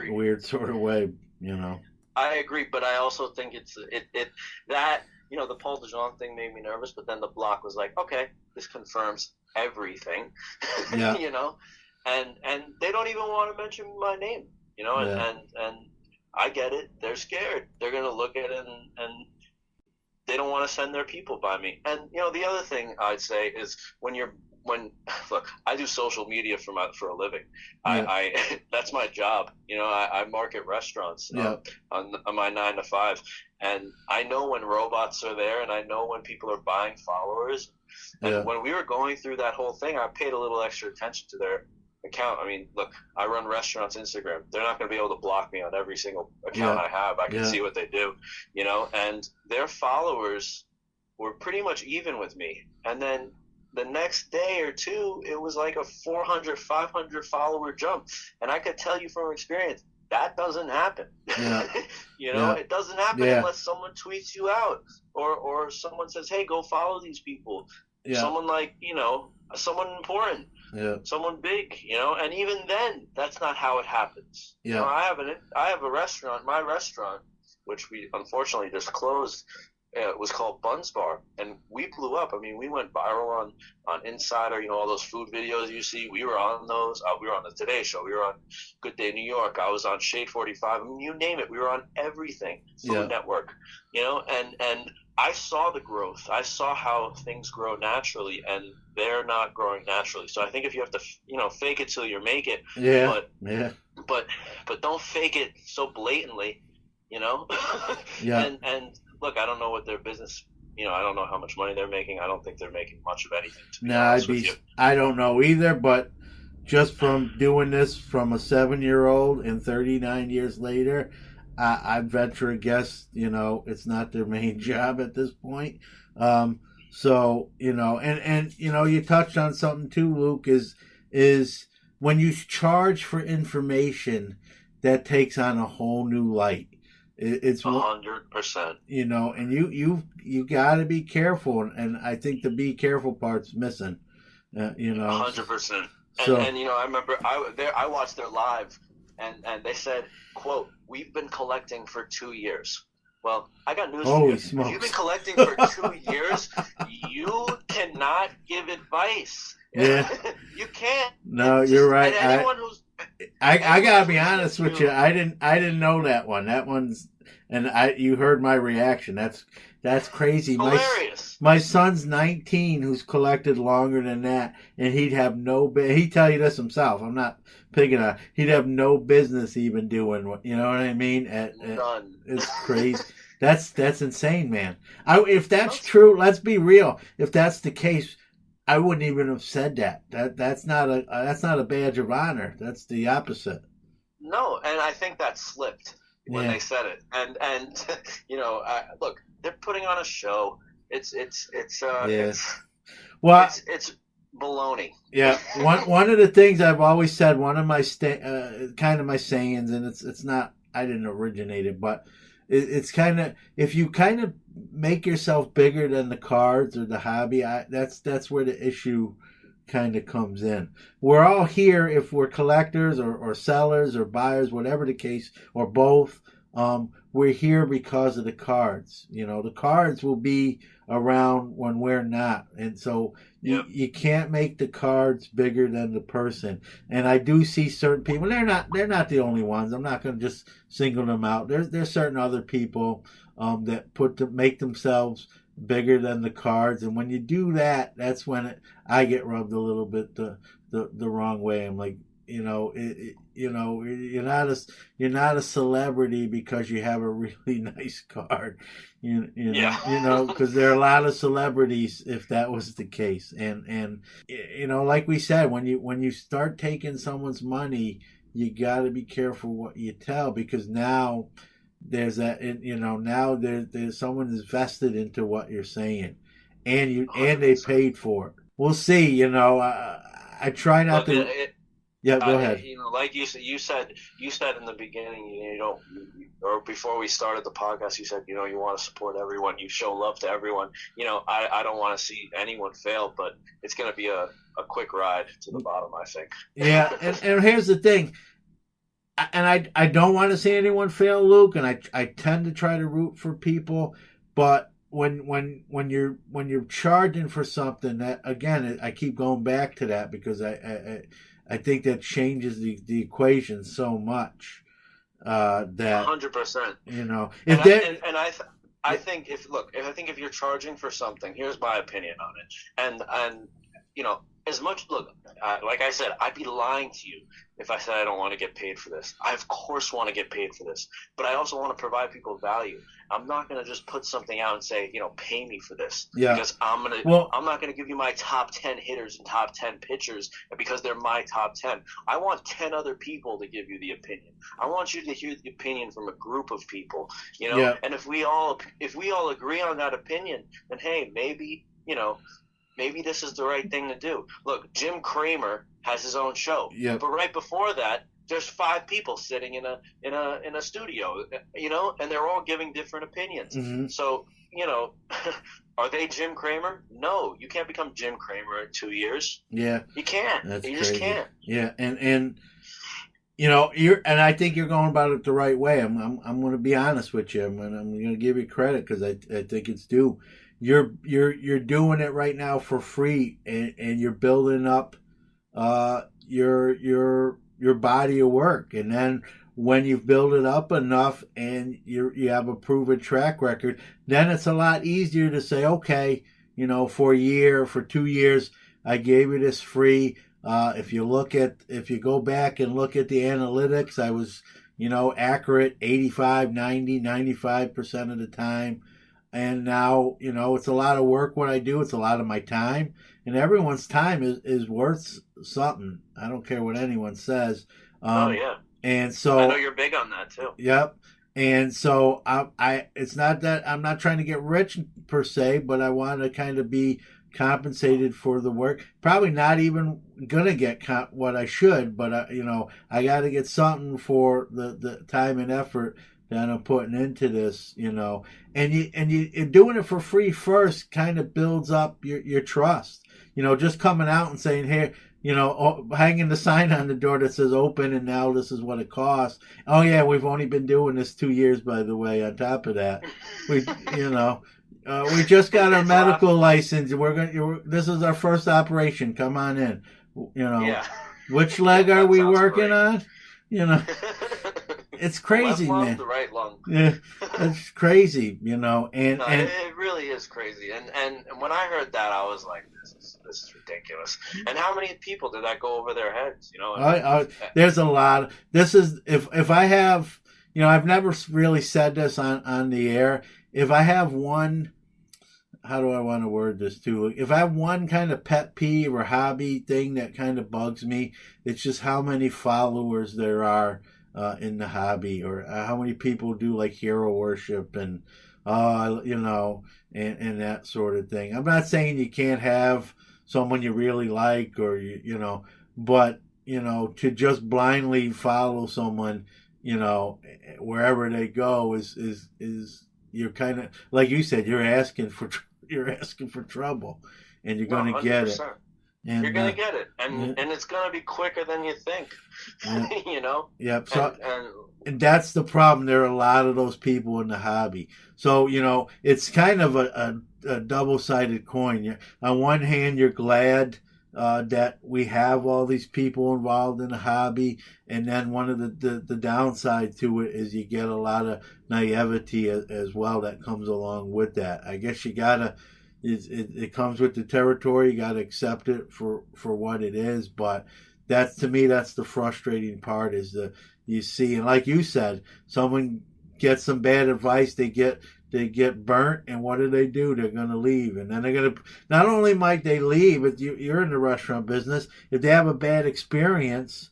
weird sort of way, I agree, but I also think that the Paul DeJong thing made me nervous, but then the block was like, okay, this confirms everything. And they don't even want to mention my name, and I get it. They're scared. They're going to look at it and they don't want to send their people by me. And, the other thing I'd say is look, I do social media for a living. Yeah. That's my job. I market restaurants on my 9 to 5, and I know when robots are there, and I know when people are buying followers. And when we were going through that whole thing, I paid a little extra attention to their account. I mean, look, I run restaurants Instagram. They're not going to be able to block me on every single account I have. I can see what they do, and their followers were pretty much even with me. And then the next day or two, it was like a 400, 500 follower jump. And I could tell you from experience, that doesn't happen. Yeah. It doesn't happen unless someone tweets you out or someone says, hey, go follow these people. Yeah. Someone like, someone important. Yeah. Someone big, and even then, that's not how it happens. Yeah. I have a restaurant, my restaurant, which we unfortunately just closed. It was called Buns Bar, and we blew up. I mean, we went viral on Insider, all those food videos you see. We were on those. We were on the Today Show. We were on Good Day New York. I was on Shade 45. I mean, you name it. We were on everything. Food Network, and I saw the growth. I saw how things grow naturally, and they're not growing naturally. So I think if you have to, fake it till you make it. Yeah. But don't fake it so blatantly, Yeah. And look, I don't know what their business. I don't know how much money they're making. I don't think they're making much of anything. I don't know either. But just from doing this from a 7-year-old and 39 years later, I venture a guess, it's not their main job at this point. So, and you touched on something too, Luke, is when you charge for information, that takes on a whole new light. It's 100%. And you got to be careful, and I think the be careful part's missing. 100%. So, and I remember I watched their live, and they said, quote, "We've been collecting for 2 years." Well, I got news for you. Smokes. If you've been collecting for 2 years, you cannot give advice. Yeah. You can't. No, you're right. And anyone who's I gotta be honest with you. I didn't know that one. That one's, and you heard my reaction. That's crazy. hilarious. My son's 19, who's collected longer than that, and he'd have he'd tell you this himself. I'm not picking on. He'd have no business even doing what, you know what I mean? None. It's crazy. That's insane, man. If that's true, let's be real. If that's the case, I wouldn't even have said that. That's not a badge of honor. That's the opposite. No, and I think that slipped when they said it. And look, they're putting on a show. It's baloney. Yeah, one of the things I've always said, one of my kind of my sayings, and it's not, I didn't originate it, but it's kind of, if you kind of make yourself bigger than the cards or the hobby, that's where the issue kind of comes in. We're all here, if we're collectors or sellers or buyers, whatever the case, or both. We're here because of the cards. The cards will be around when we're not, and so you can't make the cards bigger than the person. And I do see certain people. They're not the only ones. I'm not going to just single them out. There's certain other people that make themselves bigger than the cards, and when you do that, that's when I get rubbed a little bit the wrong way. I'm like, you're not a celebrity because you have a really nice card, because there are a lot of celebrities if that was the case, and like we said, when you start taking someone's money, you got to be careful what you tell, because now there's that, now there's someone is vested into what you're saying, and they paid for it. We'll see. I try not to. Yeah, go ahead. Like you said in the beginning, or before we started the podcast, you said, you want to support everyone, you show love to everyone. I don't want to see anyone fail, but it's going to be a quick ride to the bottom, I think. Yeah, and here's the thing, and I don't want to see anyone fail, Luke, and I tend to try to root for people, but when you're charging for something, that, again, I keep going back to that, because I think that changes the equation so much, that 100%. I think if you're charging for something, here's my opinion on it, and as much, look, like I said, I'd be lying to you if I said I don't want to get paid for this. I of course want to get paid for this, but I also want to provide people value. I'm not going to just put something out and say, pay me for this, because I'm not going to give you my top 10 hitters and top 10 pitchers because they're my top 10. I want 10 other people to give you the opinion. I want you to hear the opinion from a group of people, and if we all agree on that opinion, then hey, maybe this is the right thing to do. Look, Jim Cramer has his own show, but right before that, there's 5 people sitting in a studio, and they're all giving different opinions. Mm-hmm. So, are they Jim Cramer? No, you can't become Jim Cramer in 2 years. Yeah, you can't. That's you crazy. Just can't. Yeah, and I think you're going about it the right way. I'm going to be honest with you, and I'm going to give you credit, because I think it's due. You're doing it right now for free, and you're building up your body of work, and then when you've built it up enough and you have a proven track record, then it's a lot easier to say, okay, for a year, for 2 years, I gave you this free. If you go back and look at the analytics, I was accurate 85, 90, 95% of the time. And now, it's a lot of work what I do. It's a lot of my time. And everyone's time is worth something. I don't care what anyone says. Oh, yeah. And so, I know you're big on that, too. Yep. And so it's not that I'm not trying to get rich per se, but I want to kind of be compensated for the work. Probably not even gonna get what I should, but I got to get something for the time and effort that I'm putting into this. And you're doing it for free first kind of builds up your trust. Just coming out and saying, hey, hanging the sign on the door that says open and now this is what it costs. Oh yeah, we've only been doing this 2 years, by the way. On top of that, we just got our medical license. This is our first operation. Come on in. Yeah. Which leg are we working great. on? It's crazy, Left lung, man. the right lung. Yeah, it's crazy, and it really is crazy. And when I heard that, I was like, this is ridiculous. And how many people did that go over their heads? There's a lot. This is if I have, I've never really said this on the air. If I have one, how do I want to word this too? If I have one kind of pet peeve or hobby thing that kind of bugs me, it's just how many followers there are in the hobby, or how many people do like hero worship and and that sort of thing. I'm not saying you can't have someone you really like, or but to just blindly follow someone, wherever they go is you're kind of, like you said, you're asking for trouble, and you're going to get it. And, you're going to get it, and it's going to be quicker than you think. Yeah. Yep. So, and that's the problem. There are a lot of those people in the hobby. So, it's kind of a double-sided coin. On one hand, you're glad that we have all these people involved in the hobby, and then one of the downside to it is you get a lot of naivety as well that comes along with that. I guess you gotta. It comes with the territory. You got to accept it for what it is. But to me, that's the frustrating part, is you see, and like you said, someone gets some bad advice, they get burnt, and what do? They're going to leave, and then they're going to, not only might they leave, but you're in the restaurant business, if they have a bad experience,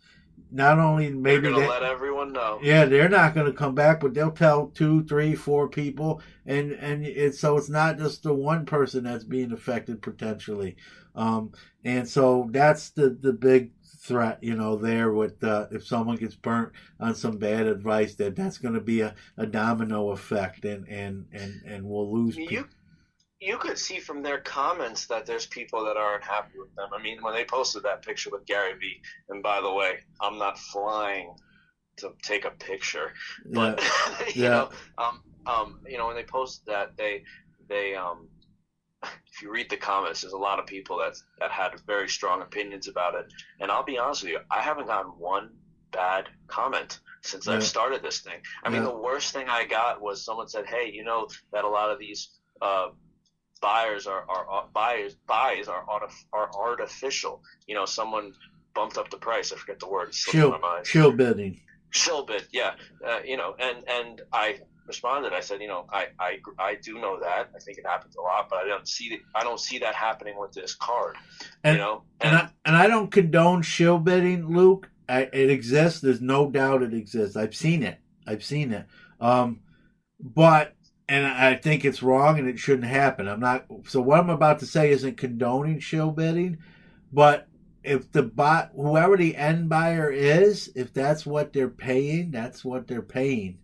not only maybe they're going to let everyone know. Yeah, they're not going to come back, but they'll tell 2, 3, 4 people, and so it's not just the one person that's being affected potentially, and so that's the big threat, there with if someone gets burnt on some bad advice, that's going to be a domino effect, and we'll lose people. You could see from their comments that there's people that aren't happy with them. I mean, when they posted that picture with Gary Vee, and by the way, I'm not flying to take a picture, but when they posted that, they if you read the comments, there's a lot of people that had very strong opinions about it. And I'll be honest with you, I haven't gotten one bad comment since I've started this thing. I mean, the worst thing I got was someone said, "Hey, that a lot of these buys are artificial." Someone bumped up the price. I forget the word. Schill bidding. Schill bid, yeah. And I responded. I said, I do know that. I think it happens a lot, but I don't see that happening with this card. And I don't condone shill bidding, Luke. It exists. There's no doubt it exists. I've seen it. But I think it's wrong and it shouldn't happen. So what I'm about to say isn't condoning shill bidding, but if whoever the end buyer is, if that's what they're paying, that's what they're paying.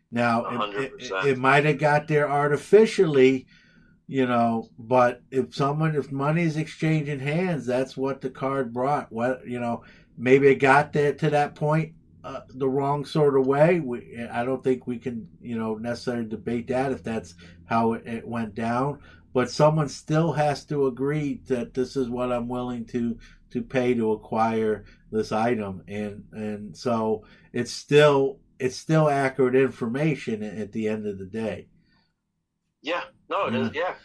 Now, it might have got there artificially, but if money is exchanging hands, that's what the card brought. Maybe it got there to that point the wrong sort of way. I don't think we can, necessarily debate that if that's how it went down. But someone still has to agree that this is what I'm willing to pay to acquire this item, and so it's still accurate information at the end of the day. Yeah, no, it is. Yeah,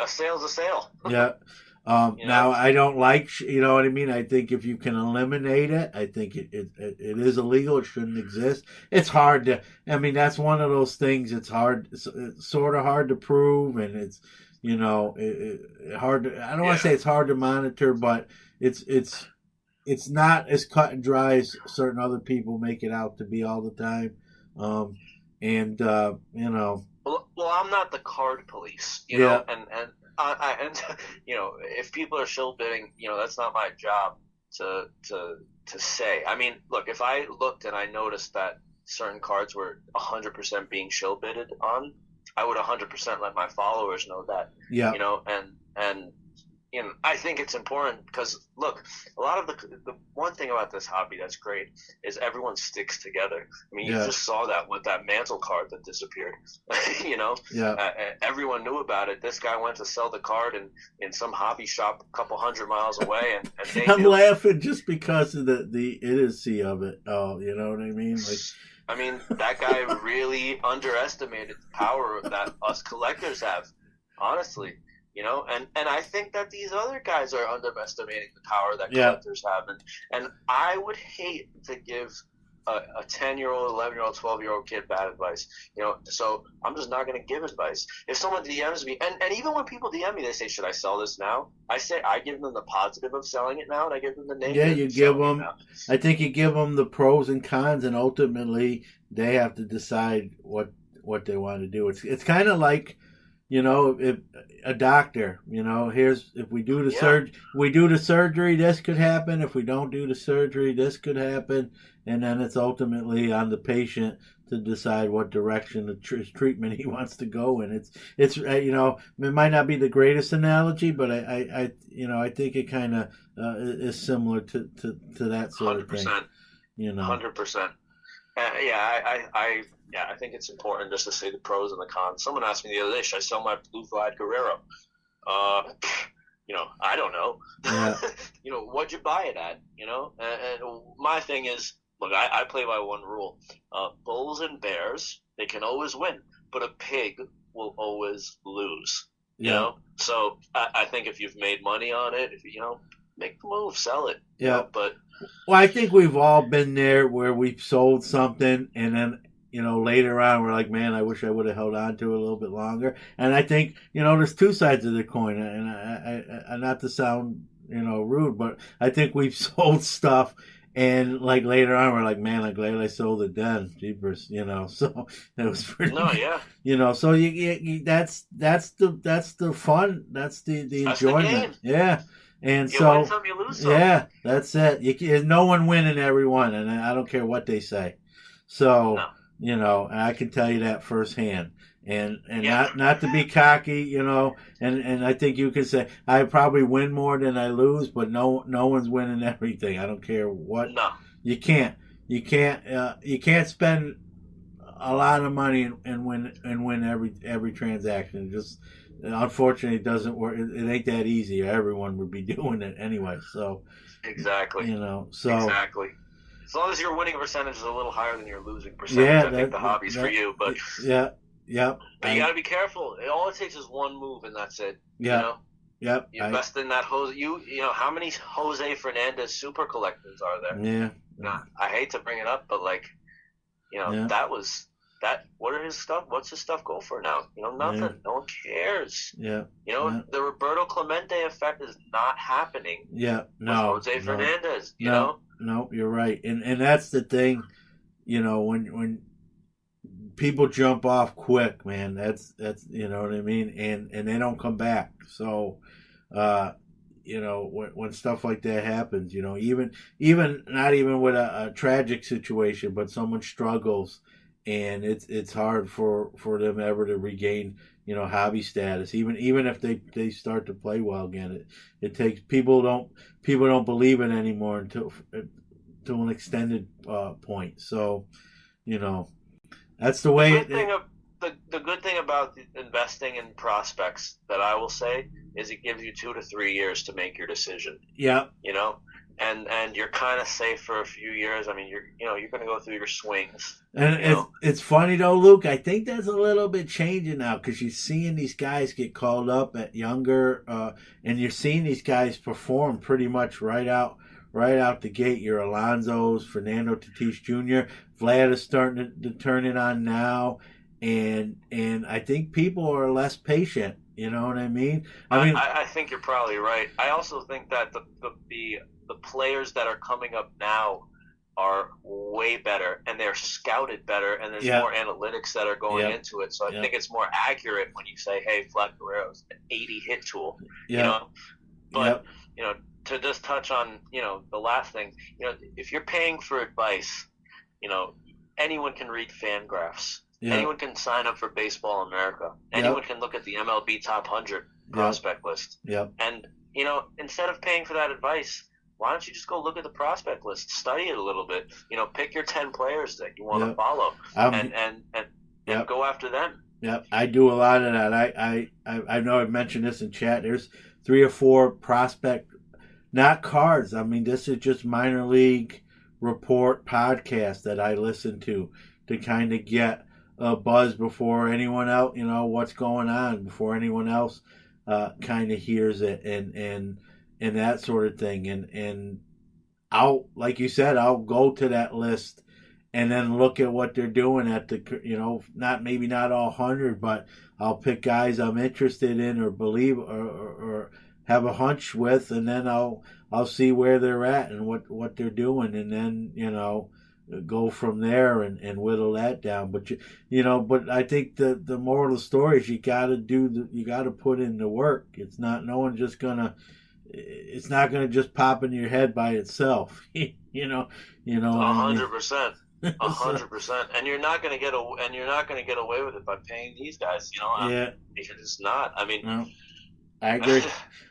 a sale's a sale. Yeah. Now I don't like, what I mean? I think if you can eliminate it, I think it is illegal. It shouldn't exist. It's hard to, that's one of those things. It's sort of hard to prove, and it's, hard to, I don't want to say it's hard to monitor, but it's not as cut and dry as certain other people make it out to be all the time. And you know, Well, I'm not the card police, you Yeah. know, and you know, if people are shill bidding, you know, that's not my job to say. I mean, look, if I looked and I noticed that certain cards were 100% being shill bidded on, I would 100% let my followers know that, yeah, you know, and you know, I think it's important because look, a lot of the one thing about this hobby that's great is everyone sticks together. I mean, you Yeah. just saw that with that mantle card that disappeared. You know, yeah, everyone knew about it. This guy went to sell the card in some hobby shop a couple 100 miles away, and they I'm knew. laughing just because of the idiocy of it. Oh, you know what I mean? Like, I mean, that guy really underestimated the power that us collectors have, honestly. You know, and I think that these other guys are underestimating the power that Yeah. collectors have, and I would hate to give a 10-year-old, 11-year-old, 12-year-old kid bad advice. You know, so I'm just not going to give advice. If someone DMs me, and even when people DM me, they say, "Should I sell this now?" I give them the positive of selling it now, and I give them the negative. yeah, you of give selling it them. now. I think you give them the pros and cons, and ultimately they have to decide what they want to do. It's kind of like, you know, if a doctor, you know, here's if we do the surgery, this could happen. If we don't do the surgery, this could happen, and then it's ultimately on the patient to decide what direction the treatment he wants to go in. It's you know, it might not be the greatest analogy, but I you know, I think it kind of is similar to that sort of thing. 100%. You know, 100%. I think it's important just to say the pros and the cons. Someone asked me the other day, should I sell my blue Vlad Guerrero? You know, I don't know. Yeah. You know, what'd you buy it at? You know, and my thing is, look, I play by one rule: bulls and bears, they can always win, but a pig will always lose. You Yeah. know, so I think if you've made money on it, if you know, make the move, sell it. You Yeah. know, but Well, I think we've all been there where we've sold something and then, you know, later on we're like, man, I wish I would have held on to it a little bit longer. And I think, you know, there's two sides of the coin. And I not to sound, you know, rude, but I think we've sold stuff and like later on we're like, man, I'm glad I sold it then. Jeepers, you know. So that was pretty. no, yeah. You know, so you that's the fun. That's the That's the enjoyment. game. Yeah. And You so, win some, you lose some. yeah, that's it. There's no one winning every one, and I don't care what they say. So, No. you know, and I can tell you that firsthand. And Yeah. not to be cocky, you know, and I think you could say I probably win more than I lose, but no one's winning everything. I don't care what. No. You can't spend a lot of money and win every transaction. It just unfortunately it doesn't work. It ain't that easy. Everyone would be doing it anyway. So Exactly. you know, so Exactly. As long as your winning percentage is a little higher than your losing percentage, yeah, I think the hobby's for you. But yeah. but you got to be careful. All it takes is one move, and that's it. Yeah. You know? Yep. You invest in that Jose. You know how many Jose Fernandez super collectors are there? Yeah. Nah, I hate to bring it up, but like, you know, Yeah. that was that. What are his stuff? What's his stuff go for now? You know, nothing. Yeah. No one cares. Yeah. You know, Yeah. the Roberto Clemente effect is not happening Yeah. No. with Jose Fernandez. You no. know. No, you're right, and that's the thing. You know, when people jump off quick, man, that's you know what I mean, and they don't come back. So, you know, when stuff like that happens, you know, even not even with a tragic situation, but someone struggles, and it's hard for them ever to regain, you know, hobby status. Even if they start to play well again, it takes people don't believe it anymore until to an extended point. So, you know, that's the way. The good thing about investing in prospects that I will say is it gives you 2 to 3 years to make your decision. Yeah. You know, and you're kind of safe for a few years. I mean, you're going to go through your swings. And it's funny though, Luke. I think that's a little bit changing now because you're seeing these guys get called up at younger, and you're seeing these guys perform pretty much right out the gate. Your Alonsos, Fernando Tatis Jr., Vlad is starting to turn it on now, and I think people are less patient. You know what I mean? I think you're probably right. I also think that the players that are coming up now are way better, and they're scouted better, and there's more analytics that are going into it. So I think it's more accurate when you say, hey, Vlad Guerrero's an 80 hit tool, you know. But, you know, to just touch on, you know, the last thing, you know, if you're paying for advice, you know, anyone can read Fangraphs. Anyone can sign up for Baseball America. Anyone can look at the MLB Top 100 prospect list. And, you know, instead of paying for that advice, why don't you just go look at the prospect list, study it a little bit, you know, pick your 10 players that you want to follow and go after them. I do a lot of that. I know I've mentioned this in chat. There's 3 or 4 prospect, not cards. I mean, this is just minor league report podcasts that I listen to kind of get a buzz before anyone else, you know, what's going on, before anyone else kind of hears it and that sort of thing. And I'll, like you said, I'll go to that list and then look at what they're doing at the, you know, maybe not all 100, but I'll pick guys I'm interested in or believe or have a hunch with, and then I'll see where they're at and what they're doing, and then, you know, go from there and whittle that down. But you know, but I think the moral of the story is you got to put in the work. It's not it's not gonna just pop in your head by itself. you know. 100%. 100%, and you're not going to get away with it by paying these guys. You know, because it's not. I mean, no, I agree.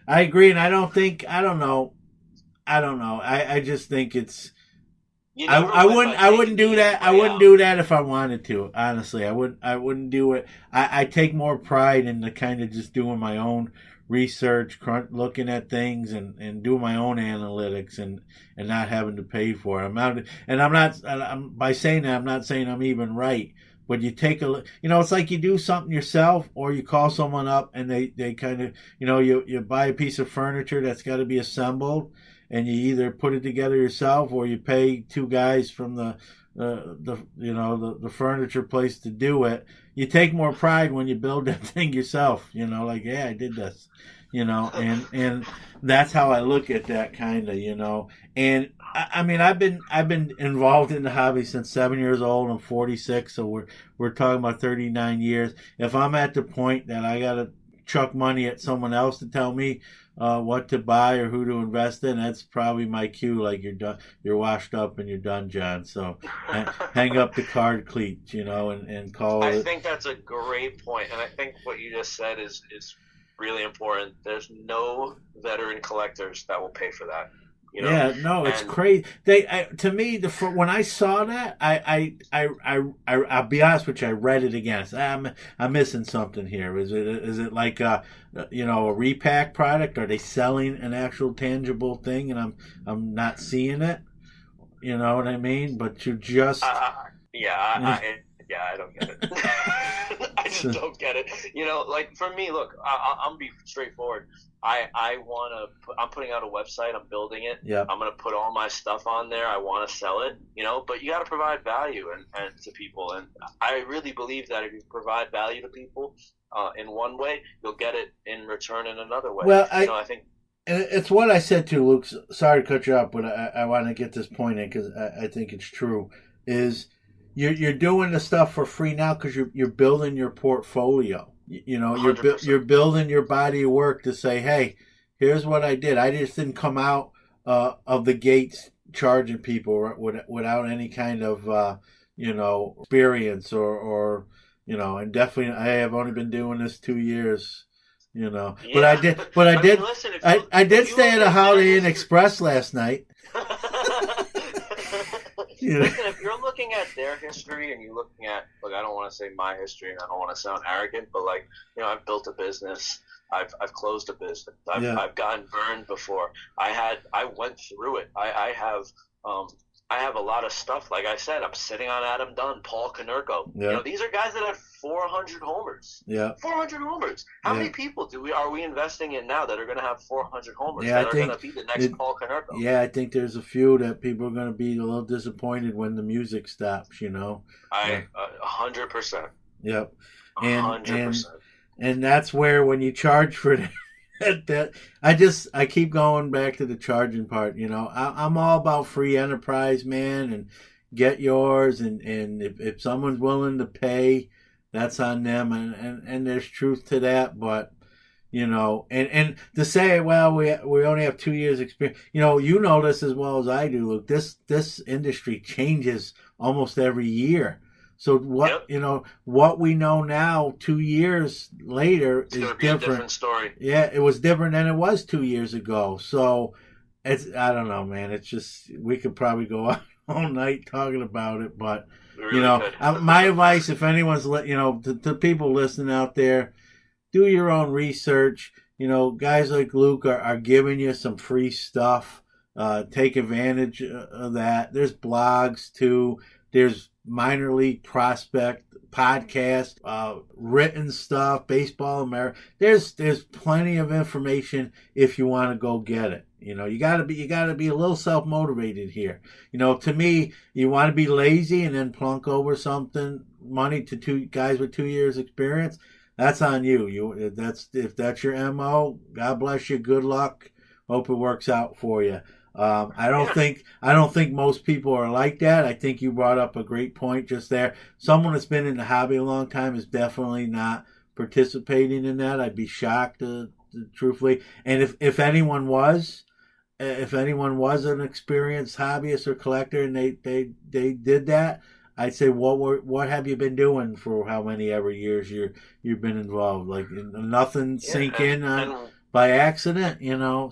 I agree, and I don't know. I just think it's. I wouldn't do that. I wouldn't do that if I wanted to. Honestly, I wouldn't do it. I take more pride in the kind of just doing my own research, looking at things, and doing my own analytics, and not having to pay for it. By saying that, I'm not saying I'm even right, but you take it's like you do something yourself, or you call someone up and they kind of, you buy a piece of furniture that's got to be assembled, and you either put it together yourself or you pay 2 guys from the furniture place to do it. You take more pride when you build that thing yourself, like, yeah, I did this, and that's how I look at that kind of, and I mean, I've been involved in the hobby since 7 years old. I'm 46. So we're talking about 39 years. If I'm at the point that I got to chuck money at someone else to tell me what to buy or who to invest in, that's probably my cue. Like, you're done, you're washed up and you're done, John. So hang up the card cleats, and call it. I think that's a great point, and I think what you just said is really important. There's no veteran collectors that will pay for that. Yeah, no, it's crazy. To me, when I saw that, I'll be honest with you, I read it again. I said, I'm missing something here. Is it like a repack product? Are they selling an actual tangible thing, and I'm not seeing it? You know what I mean? But you just I don't get it. I just don't get it. Like, for me, look, I'm be straightforward. I'm putting out a website. I'm building it. Yeah. I'm going to put all my stuff on there. I want to sell it, but you got to provide value and to people. And I really believe that if you provide value to people in one way, you'll get it in return in another way. Well, I think. And it's what I said to Luke. Sorry to cut you off, but I want to get this point in because I think it's true. Is you're doing the stuff for free now because you're building your portfolio. You're building your body of work to say, hey, here's what I did. I just didn't come out of the gates charging people without any kind of experience or and definitely I have only been doing this 2 years. Yeah. But I did stay at a Holiday Inn Express last night. Listen, if you're looking at their history and you're looking at, look, I don't want to say my history and I don't want to sound arrogant, but I've built a business. I've closed a business. I've gotten burned before. I went through it. I have a lot of stuff. Like I said, I'm sitting on Adam Dunn, Paul Konerko. Yeah. These are guys that have 400 homers. Yeah. 400 homers. How many people are we investing in now that are going to have 400 homers that are going to be the next Paul Konerko? Yeah, I think there's a few that people are going to be a little disappointed when the music stops, 100%. Yep. 100%. And that's where when you charge for I keep going back to the charging part. I'm all about free enterprise, man, and get yours. And if someone's willing to pay, that's on them. And there's truth to that. But, and to say, well, we only have 2 years experience, you know this as well as I do. Look, this industry changes almost every year. So what we know now 2 years later is different. A different story. Yeah, it was different than it was 2 years ago. So I don't know, man. It's just, we could probably go out all night talking about it. But, my advice, if anyone's, to people listening out there, do your own research. Guys like Luke are giving you some free stuff. Take advantage of that. There's blogs too. There's minor league prospect podcast, written stuff, Baseball America. There's plenty of information if you want to go get it. You gotta be a little self-motivated here. To me, you want to be lazy and then plunk over money to two guys with 2 years experience. That's on you. If that's your MO, God bless you. Good luck. Hope it works out for you. I don't think most people are like that. I think you brought up a great point just there. Someone that's been in the hobby a long time is definitely not participating in that. I'd be shocked, truthfully. And if anyone was an experienced hobbyist or collector and they did that, I'd say, what have you been doing for how many ever years you've been involved? Like, nothing sink in by accident,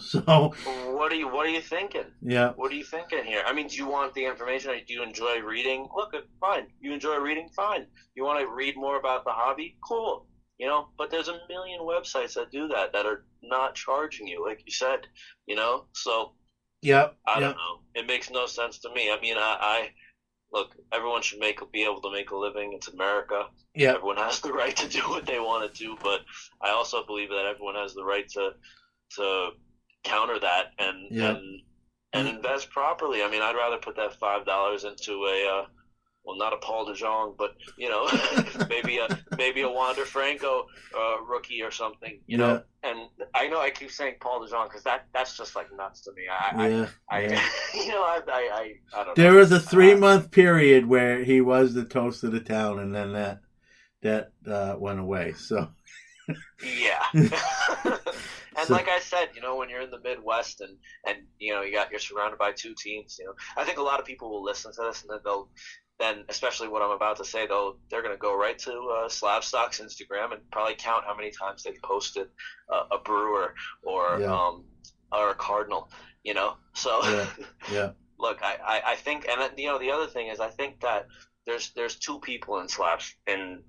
So what are you thinking? Yeah. What are you thinking here? I mean, do you want the information? Do you enjoy reading? Look, fine. You enjoy reading? Fine. You want to read more about the hobby? Cool. But there's a million websites that do that are not charging you, like you said. So. Yeah. I don't know. It makes no sense to me. I mean, I look, everyone should be able to make a living. It's America. Yeah. Everyone has the right to do what they want to do, but I also believe that everyone has the right to counter that and invest properly. I mean, I'd rather put that $5 into not a Paul DeJong, but maybe a Wander Franco rookie or something. And I know I keep saying Paul DeJong because that's just like nuts to me. I don't know. There was a 3-month period where he was the toast of the town, and then that went away. So yeah. And like I said, when you're in the Midwest and you're surrounded by two teams, I think a lot of people will listen to this and then especially what I'm about to say, they're going to go right to Slabstock's Instagram and probably count how many times they've posted a Brewer or a Cardinal, So yeah. Look, I think, and the other thing is, I think that there's two people in Slabs in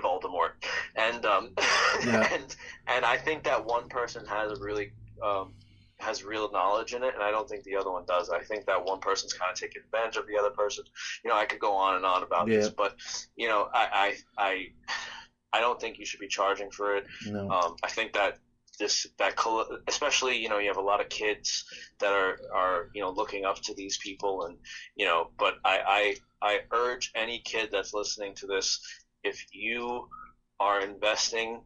Baltimore, and and I think that one person has real knowledge in it, and I don't think the other one does. I think that one person's kind of taking advantage of the other person. I could go on and on about this, but I don't think you should be charging for it. No. I think that especially you have a lot of kids that are looking up to these people, and but I urge any kid that's listening to this, if you are investing,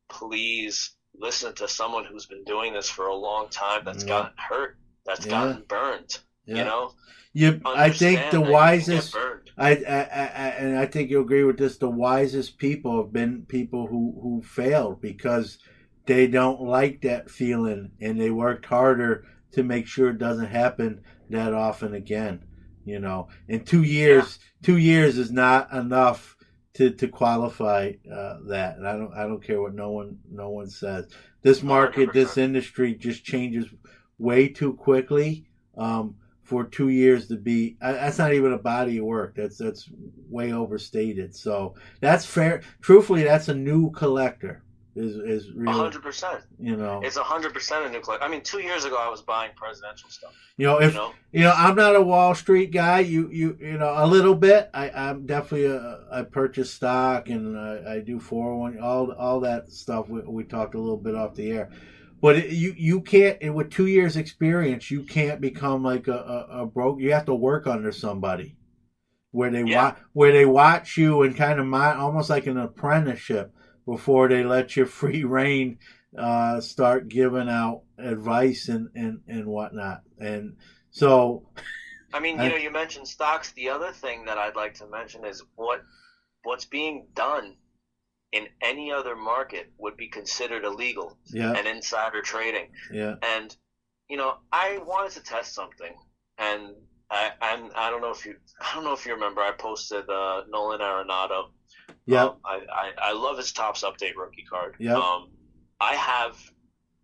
please listen to someone who's been doing this for a long time, that's gotten hurt, that's gotten burned. I think the wisest, and I think you'll agree with this, the wisest people have been people who failed because they don't like that feeling, and they worked harder to make sure it doesn't happen that often again. And 2 years, 2 years is not enough to qualify that. And I don't care what no one says. This market, 100%. This industry just changes way too quickly for 2 years to be. That's not even a body of work. That's way overstated. So that's fair. Truthfully, that's a new collector. Is really 100%. It's 100% a new collector. I mean, 2 years ago I was buying presidential stuff. I'm not a Wall Street guy. You a little bit. I'm definitely I purchase stock and I do 401, all that stuff. We talked a little bit off the air, but you can't, with 2 years experience, you can't become like a broke. You have to work under somebody where they watch you and kind of almost like an apprenticeship before they let you free reign start giving out advice and whatnot. And so, I mean, you mentioned stocks. The other thing that I'd like to mention is what's being done in any other market would be considered illegal and insider trading. Yeah. And I wanted to test something, and I don't know if you remember, I posted Nolan Arenado. Yeah. I love his Topps Update rookie card. Yeah. I have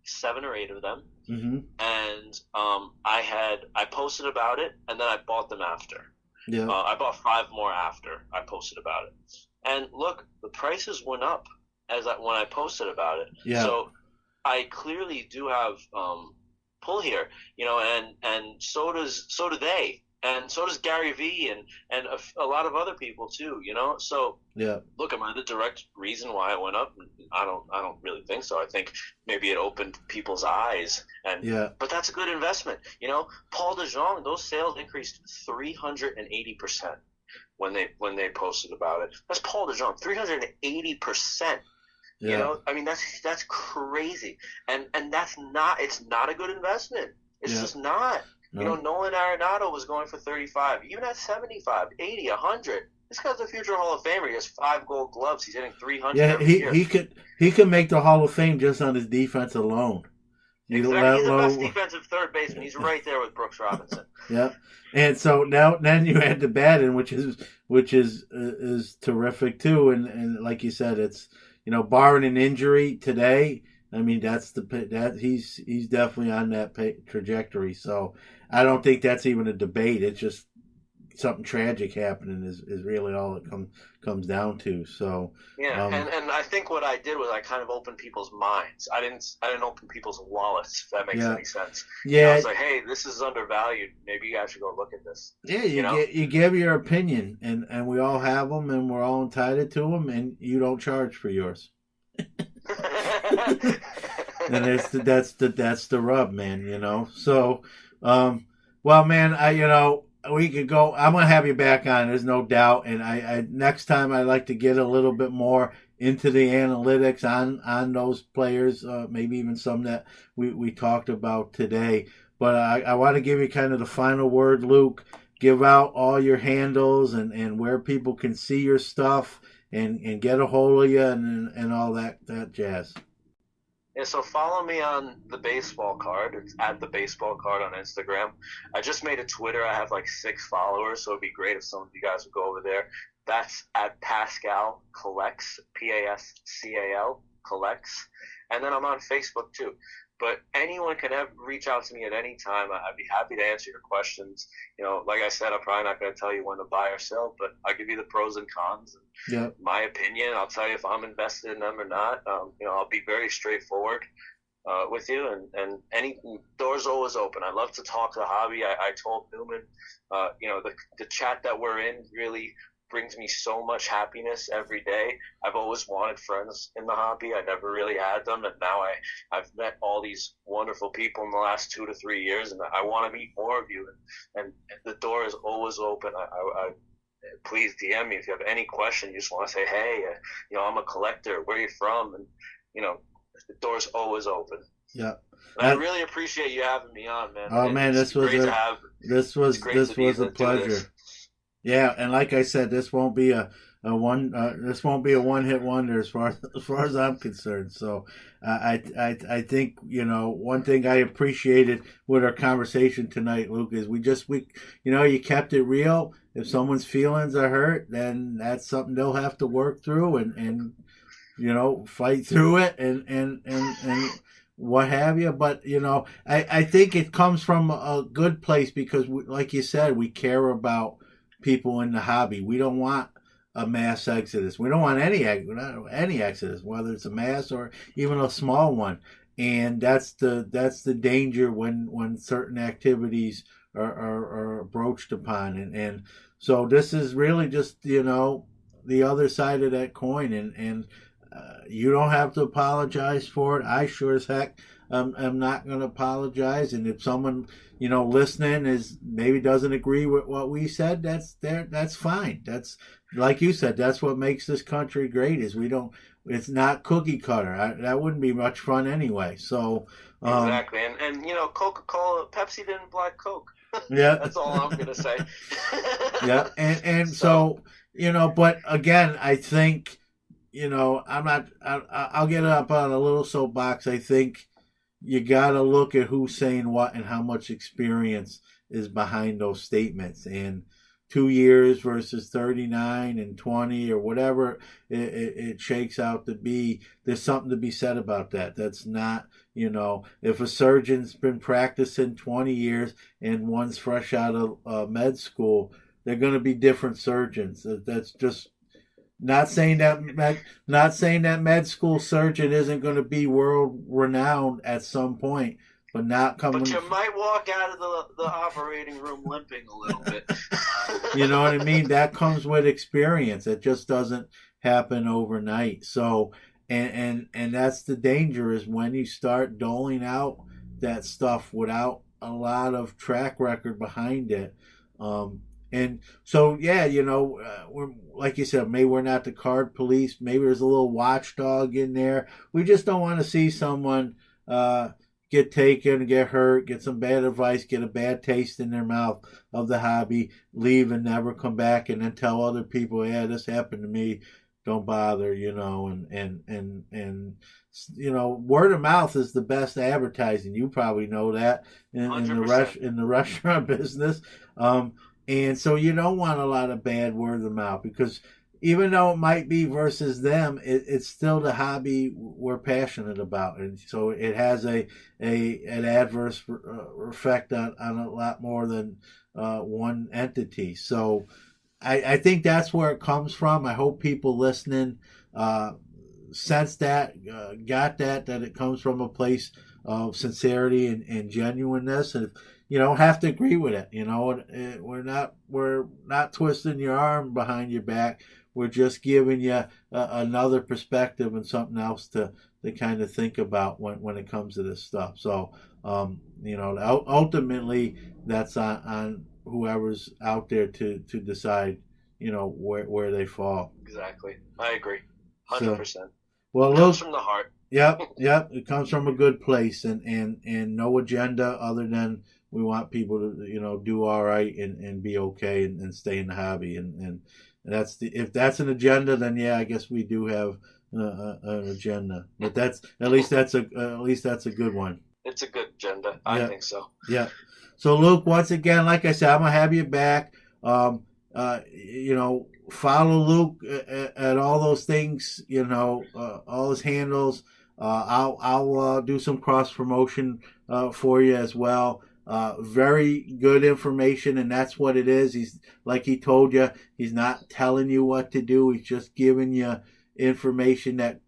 7 or 8 of them. Mm-hmm. And I posted about it, and then I bought them after. Yeah. I bought 5 more after I posted about it. And look, the prices went up when I posted about it. Yeah. So I clearly do have pull here, and so do they, and so does Gary Vee and a lot of other people too, So yeah. Look, am I the direct reason why it went up? I don't really think so. I think maybe it opened people's eyes, but that's a good investment. Paul DeJong, those sales increased 380% when they posted about it. That's Paul DeJong, 380%. Yeah. I mean that's crazy, and it's not a good investment. It's just not. No. Nolan Arenado was going for 35, even at 75, 80, 100. This guy's a future Hall of Famer. He has 5 Gold Gloves. He's hitting 300. Yeah, every year. he could make the Hall of Fame just on his defense alone. Exactly. He's the best defensive third baseman. He's right there with Brooks Robinson. Yeah, and so then you add the batting, which is terrific too. And like you said, it's barring an injury today, I mean he's definitely on that trajectory. So I don't think that's even a debate. It's just something tragic happening is really all it comes down to. So yeah, and I think what I did was I kind of opened people's minds. I didn't open people's wallets, if that makes any sense. Yeah, I was like, hey, this is undervalued. Maybe you guys should go look at this. Yeah, you give your opinion, and we all have them, and we're all entitled to them, and you don't charge for yours. And that's the rub, man. So, well, man, we could go. I'm gonna have you back on. There's no doubt. And I next time I'd like to get a little bit more into the analytics on those players, maybe even some that we talked about today. But I want to give you kind of the final word, Luke. Give out all your handles and where people can see your stuff and get a hold of you and all that jazz. Yeah, so follow me on the baseball card. It's at the baseball card on Instagram. I just made a Twitter. I have like 6 followers, so it'd be great if some of you guys would go over there. That's at Pascal Collects, Pascal Collects. And then I'm on Facebook too. But anyone can reach out to me at any time. I'd be happy to answer your questions. Like I said, I'm probably not going to tell you when to buy or sell, but I'll give you the pros and cons. And my opinion, I'll tell you if I'm invested in them or not. I'll be very straightforward with you, and any door's always open. I love to talk the hobby. I told Newman, the chat that we're in really brings me so much happiness every day. I've always wanted friends in the hobby. I never really had them, and now I've met all these wonderful people in the last 2 to 3 years, and I want to meet more of you. And the door is always open. I please DM me if you have any question. You just want to say, hey, I'm a collector. Where are you from? And the door's always open. Yeah. And I really appreciate you having me on, man. Oh man, this was a pleasure. Yeah, and like I said, this won't be a one-hit wonder as far as I'm concerned. So I think one thing I appreciated with our conversation tonight, Luke, is you kept it real. If someone's feelings are hurt, then that's something they'll have to work through and fight through it and what have you. But I think it comes from a good place because like you said, we care about people in the hobby. We don't want a mass exodus. We don't want any exodus, whether it's a mass or even a small one. And that's the danger when certain activities are broached upon. And so this is really just the other side of that coin. And you don't have to apologize for it. I sure as heck I'm not going to apologize. And if someone, listening is maybe doesn't agree with what we said, that's fine. That's, like you said, that's what makes this country great is it's not cookie cutter. That wouldn't be much fun anyway. So, exactly. And Coca-Cola, Pepsi didn't black Coke. Yeah. That's all I'm going to say. Yeah. And so, but again, I think, I'll get up on a little soapbox. I think you got to look at who's saying what and how much experience is behind those statements. And 2 years versus 39 and 20 or whatever it shakes out to be, there's something to be said about that. That's not, if a surgeon's been practicing 20 years and one's fresh out of med school, they're going to be different surgeons. That's just not saying that med school surgeon isn't going to be world renowned at some point, but not coming. But you might walk out of the operating room limping a little bit. You know what I mean? That comes with experience. It just doesn't happen overnight. So, and that's the danger is when you start doling out that stuff without a lot of track record behind it. And so, yeah, we're, like you said, maybe we're not the card police. Maybe there's a little watchdog in there. We just don't want to see someone get taken, get hurt, get some bad advice, get a bad taste in their mouth of the hobby, leave and never come back, and then tell other people, yeah, this happened to me. Don't bother, and word of mouth is the best advertising. You probably know that in the restaurant business. And so you don't want a lot of bad word of mouth because even though it might be versus them, it's still the hobby we're passionate about. And so it has an adverse effect on a lot more than one entity. So I think that's where it comes from. I hope people listening sense that, got that it comes from a place of sincerity and genuineness. And you don't have to agree with it. We're not twisting your arm behind your back. We're just giving you another perspective and something else to kind of think about when it comes to this stuff. So, ultimately that's on whoever's out there to decide, where they fall. Exactly. I agree. 100%. So, well, it comes from the heart. Yep. It comes from a good place and no agenda other than we want people to, do all right and be okay and stay in the hobby. And that's if that's an agenda, then yeah, I guess we do have an agenda. But that's at least that's a good one. It's a good agenda. I think so. Yeah. So Luke, once again, like I said, I'm gonna have you back. Follow Luke at all those things. All his handles. I'll do some cross promotion for you as well. Very good information, and that's what it is. He's like he told you, he's not telling you what to do. He's just giving you information that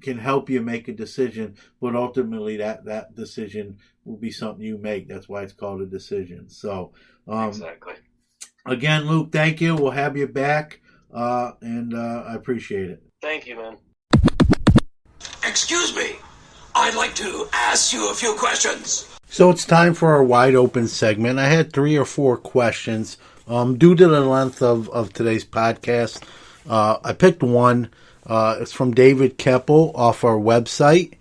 can help you make a decision. But ultimately, that decision will be something you make. That's why it's called a decision. So, exactly. Again, Luke, thank you. We'll have you back, and I appreciate it. Thank you, man. Excuse me. I'd like to ask you a few questions. So it's time for our wide open segment. I had 3 or 4 questions. Due to the length of today's podcast, I picked one. It's from David Keppel off our website.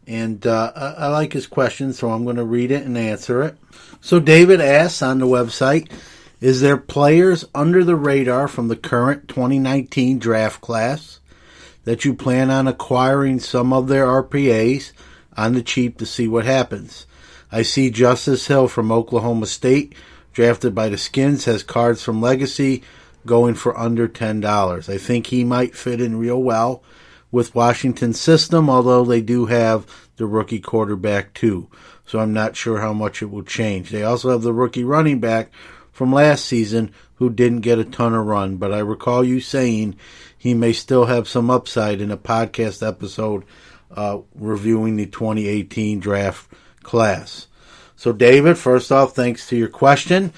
And I like his question, so I'm going to read it and answer it. So David asks on the website, is there players under the radar from the current 2019 draft class that you plan on acquiring some of their RPAs on the cheap to see what happens? I see Justice Hill from Oklahoma State, drafted by the Skins, has cards from Legacy going for under $10. I think he might fit in real well with Washington's system, although they do have the rookie quarterback too. So I'm not sure how much it will change. They also have the rookie running back from last season who didn't get a ton of run, but I recall you saying he may still have some upside in a podcast episode reviewing the 2018 draft class. So David, first off, thanks to your question.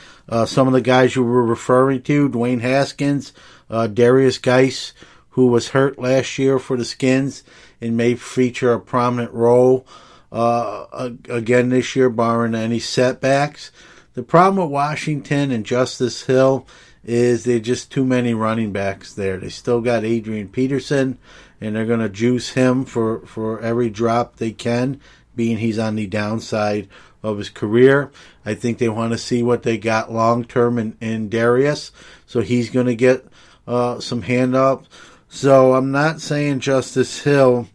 Some of the guys you were referring to, Dwayne Haskins, Darius Geis, who was hurt last year for the Skins and may feature a prominent role again this year, barring any setbacks. The problem with Washington and Justice Hill is there's just too many running backs there. They still got Adrian Peterson, and they're going to juice him for every drop they can, being he's on the downside of his career. I think they want to see what they got long-term in Darius, so he's going to get some hand-ups. So I'm not saying Justice Hill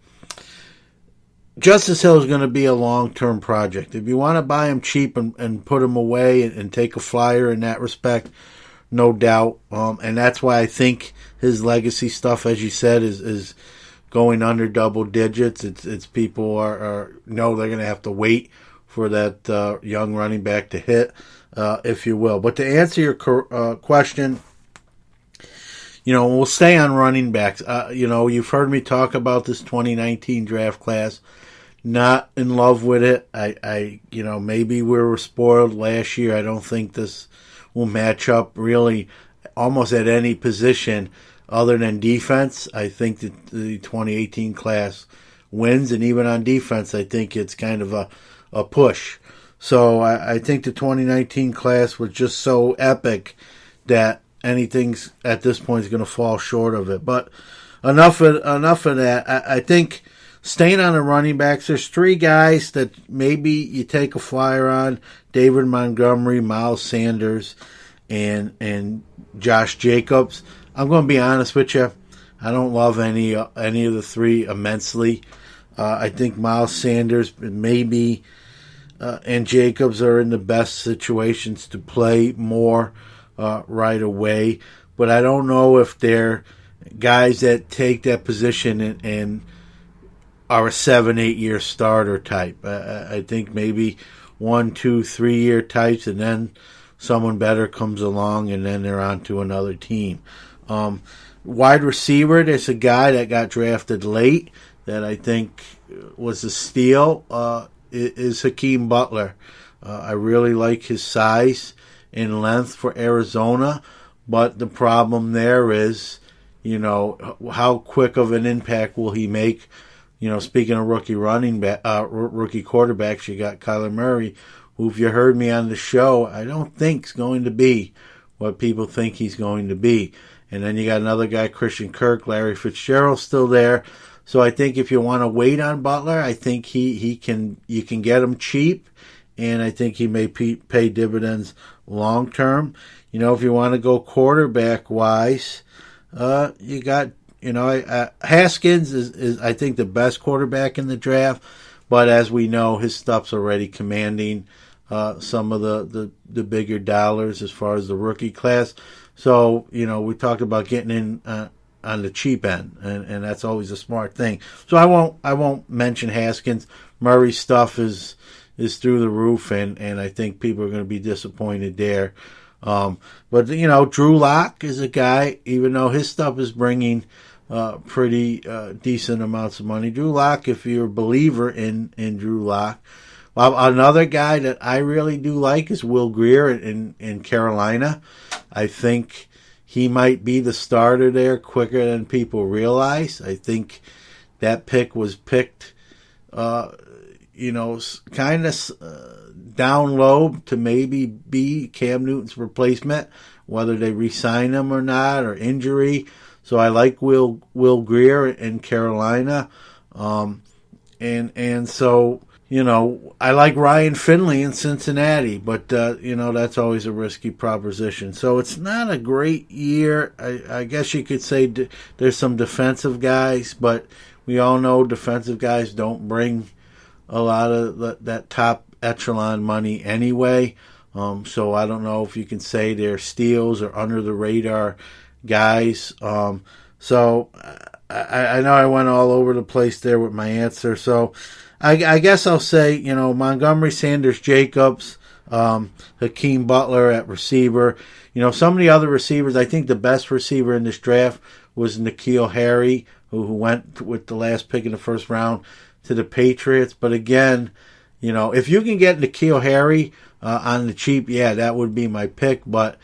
is going to be a long-term project. If you want to buy him cheap and put him away and take a flyer in that respect, no doubt. And that's why I think his legacy stuff, as you said, is going under double digits. It's people know they're going to have to wait for that young running back to hit, if you will. But to answer your question, we'll stay on running backs. You've heard me talk about this 2019 draft class. Not in love with it. Maybe we were spoiled last year. I don't think this will match up really almost at any position other than defense. I think that the 2018 class wins, and even on defense, I think it's kind of a push. So I think the 2019 class was just so epic that anything's at this point is going to fall short of it. But enough of that. I think staying on the running backs, there's three guys that maybe you take a flyer on: David Montgomery, Miles Sanders, and Josh Jacobs. I'm going to be honest with you. I don't love any of the three immensely. I think Miles Sanders maybe and Jacobs are in the best situations to play more right away. But I don't know if they're guys that take that position and are a 7-8 year starter type. I think maybe 1, 2, 3 year types, and then someone better comes along, and then they're on to another team. Wide receiver, there's a guy that got drafted late that I think was a steal, is Hakeem Butler. I really like his size and length for Arizona, but the problem there is, how quick of an impact will he make? Speaking of rookie quarterbacks, you got Kyler Murray, who, if you heard me on the show, I don't think is going to be what people think he's going to be. And then you got another guy, Christian Kirk, Larry Fitzgerald still there. So I think if you want to wait on Butler, I think you can get him cheap, and I think he may pay dividends long term. If you want to go quarterback wise, you got Haskins is I think the best quarterback in the draft, but as we know, his stuff's already commanding some of the bigger dollars as far as the rookie class. So, we talked about getting in on the cheap end, and that's always a smart thing. So I won't mention Haskins. Murray's stuff is through the roof, and I think people are going to be disappointed there. But Drew Lock is a guy, even though his stuff is bringing pretty decent amounts of money. Drew Lock, if you're a believer in Drew Lock. Well, another guy that I really do like is Will Grier in Carolina. I think he might be the starter there quicker than people realize. I think that pick was picked, kind of down low to maybe be Cam Newton's replacement, whether they re-sign him or not, or injury. So I like Will Grier in Carolina, and so I like Ryan Finley in Cincinnati, but that's always a risky proposition. So it's not a great year. I guess you could say there's some defensive guys, but we all know defensive guys don't bring a lot of that top echelon money anyway. So I don't know if you can say they're steals or under the radar guys. So I know I went all over the place there with my answer. So I guess I'll say, Montgomery, Sanders, Jacobs, Hakeem Butler at receiver. Some of the other receivers, I think the best receiver in this draft was N'Keal Harry, who went with the last pick in the first round to the Patriots. But again, if you can get N'Keal Harry on the cheap, yeah, that would be my pick. But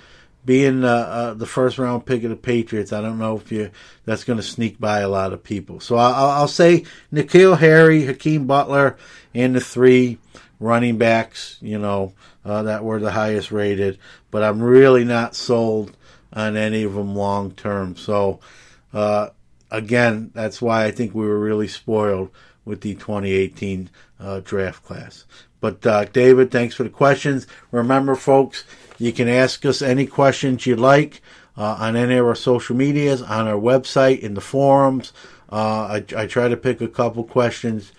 being the first round pick of the Patriots, I don't know if that's going to sneak by a lot of people. So I'll say N'Keal Harry, Hakeem Butler, and the 3 running backs, that were the highest rated. But I'm really not sold on any of them long term. So again, that's why I think we were really spoiled with the 2018 draft class. But David, thanks for the questions. Remember, folks, you can ask us any questions you'd like on any of our social medias, on our website, in the forums. I try to pick a couple questions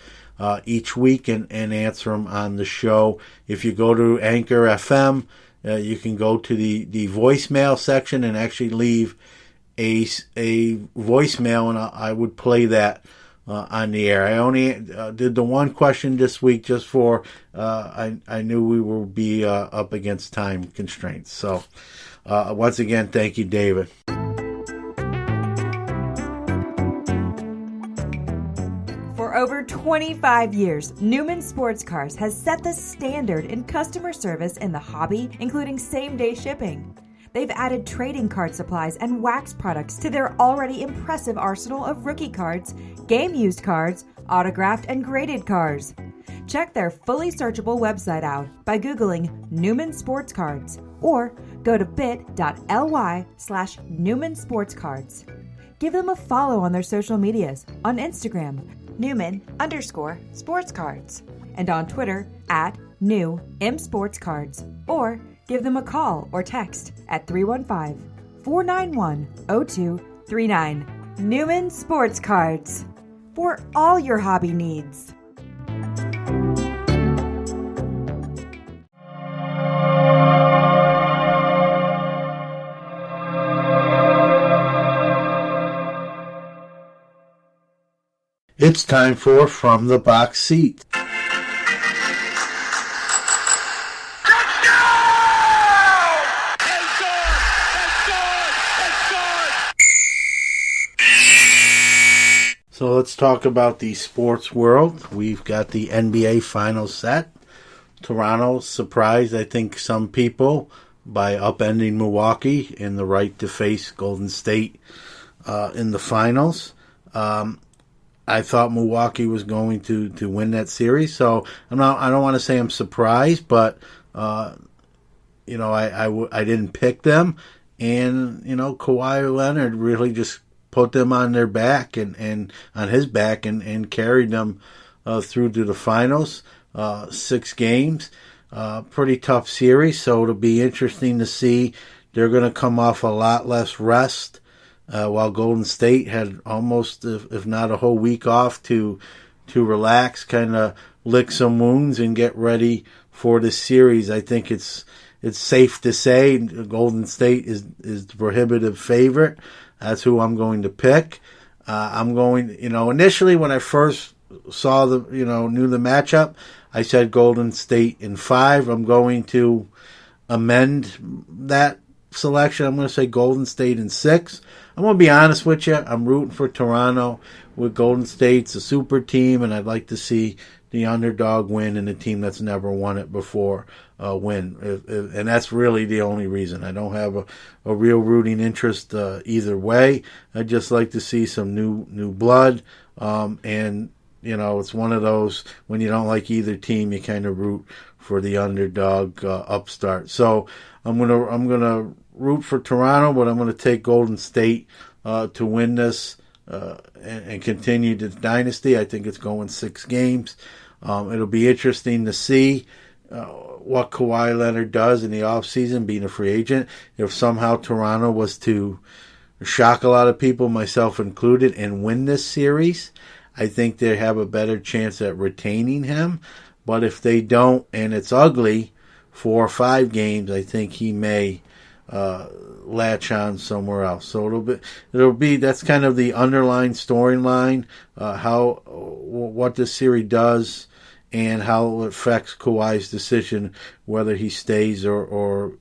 each week and answer them on the show. If you go to Anchor FM, you can go to the voicemail section and actually leave a voicemail, and I would play that on the air. I only did the one question this week just for I knew we would be up against time constraints. So once again, thank you, David. For over 25 years, Newman Sports Cars has set the standard in customer service in the hobby, including same-day shipping. They've added trading card supplies and wax products to their already impressive arsenal of rookie cards, game-used cards, autographed and graded cars. Check their fully searchable website out by Googling Newman Sports Cards or go to bit.ly/Newman Sports Cards. Give them a follow on their social medias on Instagram, Newman_sportscards, and on Twitter @NewMSportsCards, or give them a call or text at 315-491-0239. Newman Sports Cards, for all your hobby needs. It's time for From the Box Seat. So let's talk about the sports world. We've got the NBA Finals set. Toronto surprised, I think, some people by upending Milwaukee in the right to face Golden State in the finals. I thought Milwaukee was going to win that series, so I don't want to say I'm surprised, but I didn't pick them, and Kawhi Leonard really just put them on their back and on his back and carried them through to the finals. 6 games, pretty tough series, so it'll be interesting to see. They're going to come off a lot less rest, while Golden State had almost, if not a whole week off to relax, kind of lick some wounds and get ready for the series. I think it's safe to say Golden State is the prohibitive favorite. That's who I'm going to pick. I'm going, initially when I first saw knew the matchup, I said Golden State in 5. I'm going to amend that selection. I'm going to say Golden State in 6. I'm going to be honest with you. I'm rooting for Toronto with Golden State's a super team, and I'd like to see the underdog win and the team that's never won it before win. And that's really the only reason. I don't have a real rooting interest either way. I'd just like to see some new blood. And, it's one of those, when you don't like either team, you kind of root for the underdog upstart. So I'm gonna root for Toronto, but I'm going to take Golden State to win this and continue the dynasty. I think it's going 6 games. It'll be interesting to see what Kawhi Leonard does in the offseason, being a free agent. If somehow Toronto was to shock a lot of people, myself included, and win this series, I think they have a better chance at retaining him. But if they don't, and it's ugly, 4 or 5 games, I think he may latch on somewhere else. So it'll be that's kind of the underlying storyline, what this series does and how it affects Kawhi's decision whether he stays or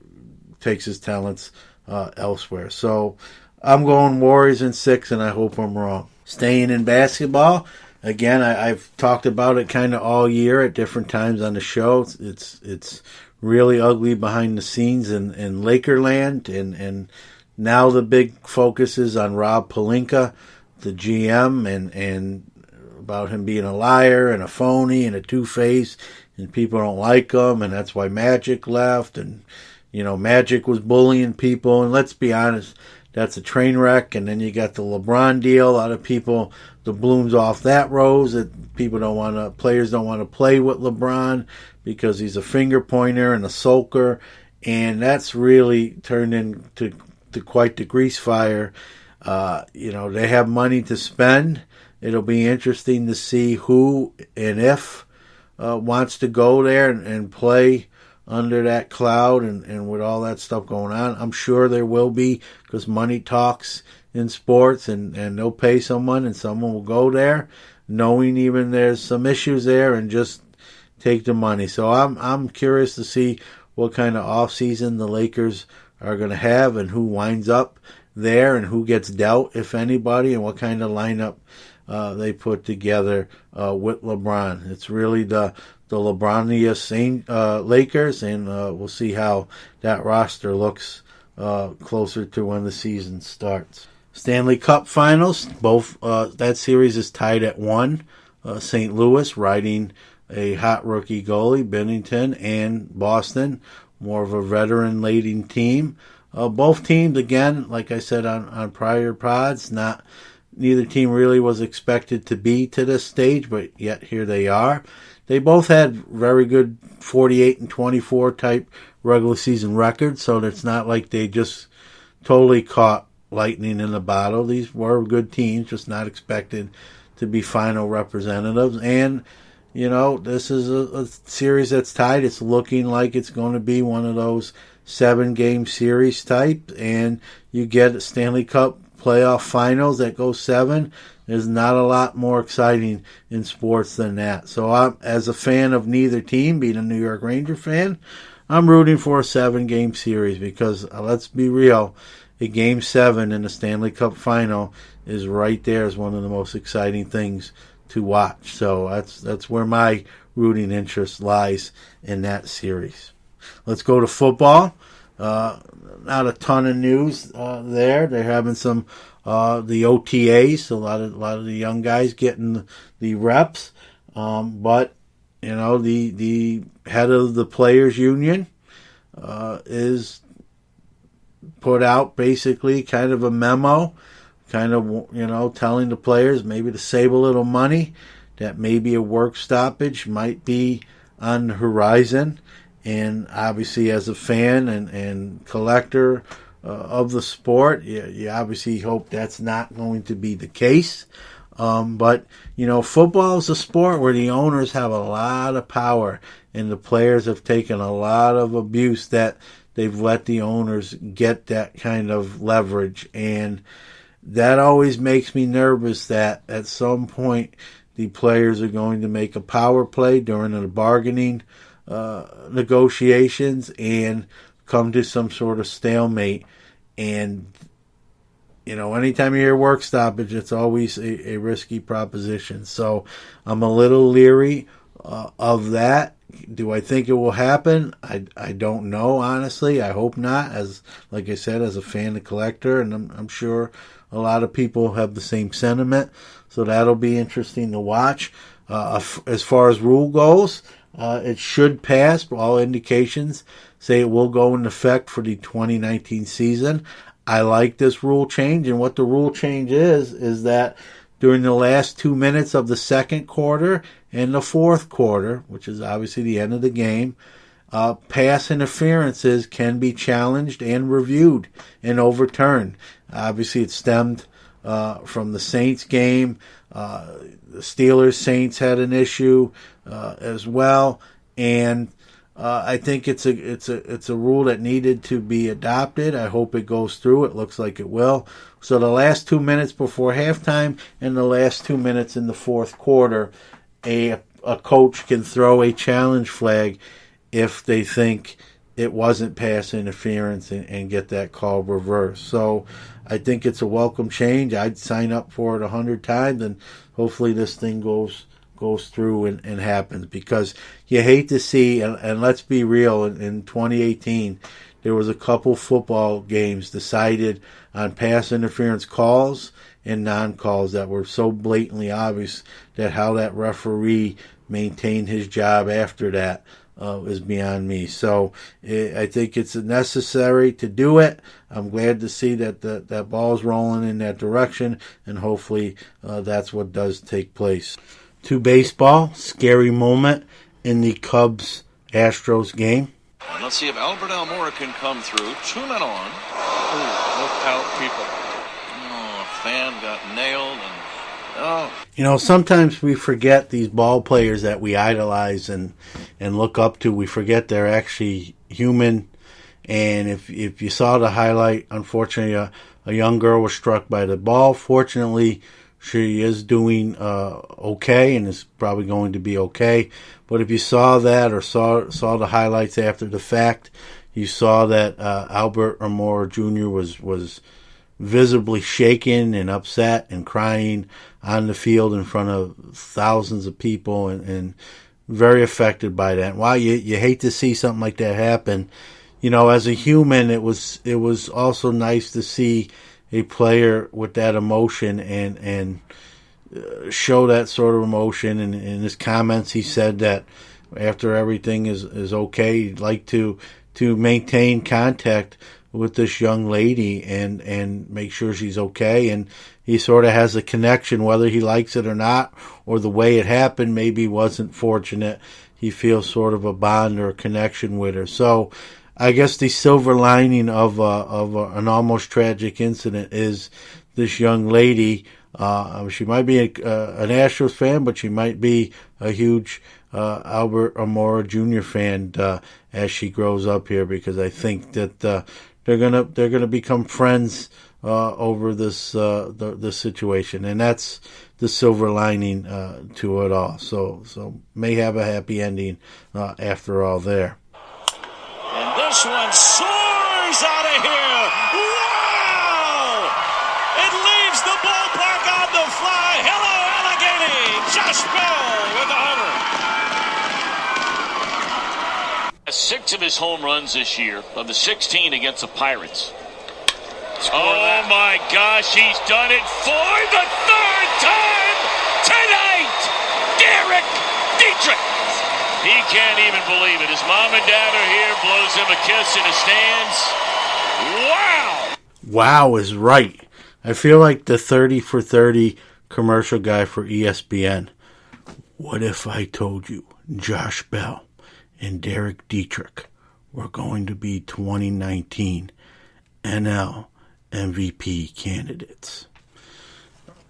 takes his talents elsewhere. So I'm going Warriors in 6, and I hope I'm wrong. Staying in basketball, again, I've talked about it kind of all year at different times on the show. It's really ugly behind the scenes in Lakerland, and now the big focus is on Rob Pelinka, the GM, and about him being a liar and a phony and a two-face, and people don't like him, and that's why Magic left, and Magic was bullying people, and let's be honest, that's a train wreck. And then you got the LeBron deal. A lot of people, the blooms off that rose, that players don't want to play with LeBron because he's a finger pointer and a sulker, and that's really turned into quite the grease fire. They have money to spend. It'll be interesting to see who and if wants to go there and play under that cloud and with all that stuff going on. I'm sure there will be, because money talks in sports, and they'll pay someone and someone will go there knowing even there's some issues there and just take the money. So I'm curious to see what kind of offseason the Lakers are going to have and who winds up there and who gets dealt, if anybody, and what kind of lineup they put together with LeBron. It's really the LeBroniest Lakers, and we'll see how that roster looks closer to when the season starts. Stanley Cup Finals, both that series is tied at 1. St. Louis riding a hot rookie goalie, Binnington, and Boston, more of a veteran-laden team. Both teams, again, like I said on prior pods, neither team really was expected to be to this stage, but yet here they are. They both had very good 48 and 24 type regular season records, so it's not like they just totally caught lightning in the bottle. These were good teams, just not expected to be final representatives. And, this is a series that's tied. It's looking like it's going to be one of those 7-game series type, and you get Stanley Cup playoff finals that go 7. There's not a lot more exciting in sports than that. So as a fan of neither team, being a New York Ranger fan, I'm rooting for a 7-game series because, let's be real, a Game 7 in the Stanley Cup Final is right there as one of the most exciting things to watch. So that's where my rooting interest lies in that series. Let's go to football. Not a ton of news there. They're having some the OTAs, a lot of the young guys getting the reps. But the head of the players union is put out basically kind of a memo, telling the players maybe to save a little money, that maybe a work stoppage might be on the horizon. And obviously, as a fan and collector of the sport, you obviously hope that's not going to be the case. But football is a sport where the owners have a lot of power, and the players have taken a lot of abuse that they've let the owners get that kind of leverage. And that always makes me nervous that at some point the players are going to make a power play during the bargaining negotiations and come to some sort of stalemate. And anytime you hear work stoppage, it's always a risky proposition. So I'm a little leery of that. Do I think it will happen? I don't know, honestly. I hope not. Like I said, as a fan and collector, and I'm sure a lot of people have the same sentiment. So that'll be interesting to watch. As far as rule goes, it should pass. All indications say it will go into effect for the 2019 season. I like this rule change, and what the rule change is that during the last 2 minutes of the second quarter and the fourth quarter, which is obviously the end of the game, pass interferences can be challenged and reviewed and overturned. Obviously, it stemmed from the Saints game. The Steelers-Saints had an issue as well, and I think it's a rule that needed to be adopted. I hope it goes through. It looks like it will. So the last 2 minutes before halftime and the last 2 minutes in the fourth quarter, a coach can throw a challenge flag if they think it wasn't pass interference and get that call reversed. So I think it's a welcome change. I'd sign up for it 100 times, and hopefully this thing goes goes through and happens, because you hate to see, and let's be real, in 2018, there was a couple football games decided on pass interference calls and non-calls that were so blatantly obvious that how that referee maintained his job after that is beyond me. So I think it's necessary to do it. I'm glad to see that that ball's rolling in that direction, and hopefully that's what does take place. To baseball, scary moment in the Cubs-Astros game. Let's see if Albert Almora can come through. 2 men on. Ooh, look out, people. Oh, a fan got nailed. Sometimes we forget these ball players that we idolize and look up to. We forget they're actually human. And if you saw the highlight, unfortunately, a young girl was struck by the ball. Fortunately, she is doing okay and is probably going to be okay. But if you saw that or saw the highlights after the fact, you saw that Albert Almora Jr. was visibly shaken and upset and crying on the field in front of thousands of people and very affected by that. While you hate to see something like that happen, as a human, it was also nice to see a player with that emotion and show that sort of emotion. And in his comments, he said that after everything is okay, he'd like to maintain contact with this young lady and make sure she's okay. And he sort of has a connection, whether he likes it or not, or the way it happened maybe wasn't fortunate. He feels sort of a bond or a connection with her. So I guess the silver lining of an almost tragic incident is this young lady. She might be an Astros fan, but she might be a huge Albert Almora Jr. fan as she grows up here, because I think that they're gonna become friends over this situation, and that's the silver lining to it all. So may have a happy ending after all there. And this one soars out of here. Wow! It leaves the ballpark on the fly. Hello, Allegheny. Josh Bell with a homer. 6 of his home runs this year, of the 16 against the Pirates. Oh my gosh, he's done it for the 3rd time tonight! Derek Dietrich! He can't even believe it. His mom and dad are here, blows him a kiss in the stands. Wow! Wow is right. I feel like the 30 for 30 commercial guy for ESPN. What if I told you Josh Bell and Derek Dietrich were going to be 2019 NL MVP candidates?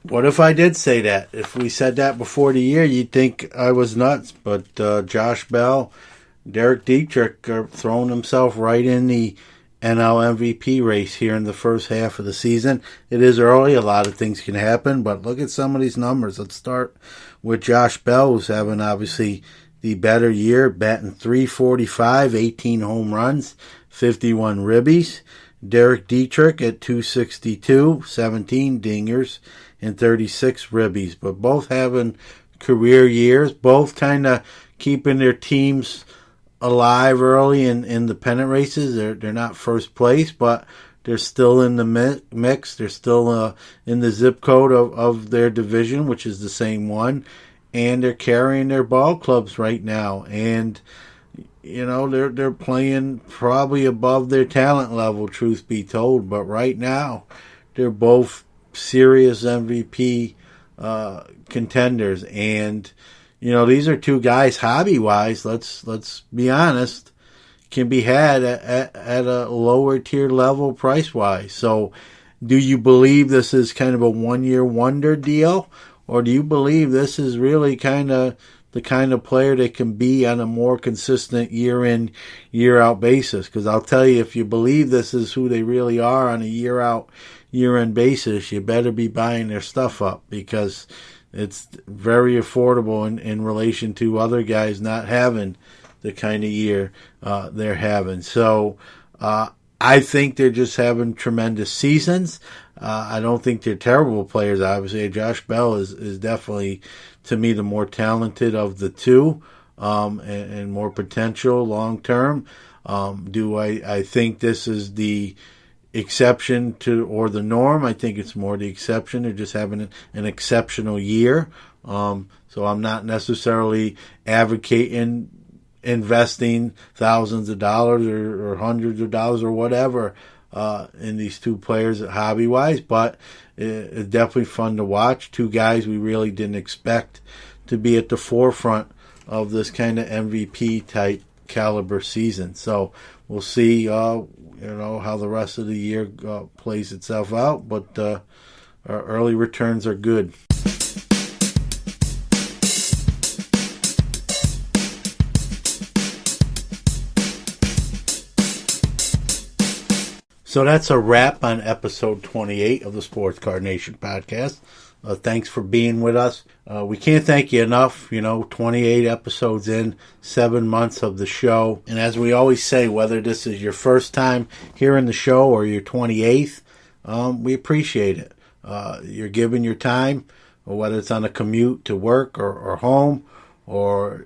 What if I did say that? If we said that before the year, you'd think I was nuts. But Josh Bell, Derek Dietrich are throwing himself right in the NL MVP race here in the first half of the season. It is early. A lot of things can happen. But look at some of these numbers. Let's start with Josh Bell, who's having obviously the better year, batting .345, 18 home runs, 51 ribbies. Derek Dietrich at .262, 17 dingers, and 36 ribbies. But both having career years, both kind of keeping their teams alive early in the pennant races. They're not first place, but they're still in the mix. They're still in the zip code of their division, which is the same one. And they're carrying their ball clubs right now. And they're playing probably above their talent level, truth be told. But right now, they're both serious MVP contenders. And, these are two guys, hobby-wise, let's be honest, can be had at a lower tier level price-wise. So do you believe this is kind of a one-year wonder deal? Or do you believe this is really kind of the kind of player that can be on a more consistent year-in, year-out basis? Because I'll tell you, if you believe this is who they really are on a year-out, year-in basis, you better be buying their stuff up, because it's very affordable in relation to other guys not having the kind of year they're having. So I think they're just having tremendous seasons. I don't think they're terrible players, obviously. Josh Bell is definitely, to me, the more talented of the two, and more potential long term. Do I think this is the exception to or the norm? I think it's more the exception. They're just having an exceptional year. So I'm not necessarily advocating investing thousands of dollars or hundreds of dollars or whatever in these two players hobby-wise, but it's definitely fun to watch. Two guys we really didn't expect to be at the forefront of this kind of MVP-type caliber season. So we'll see how the rest of the year plays itself out, but our early returns are good. So that's a wrap on episode 28 of the Sports Card Nation podcast. Thanks for being with us. We can't thank you enough. 28 episodes in, 7 months of the show. And as we always say, whether this is your first time hearing the show or your 28th, we appreciate it. You're giving your time, or whether it's on a commute to work or home or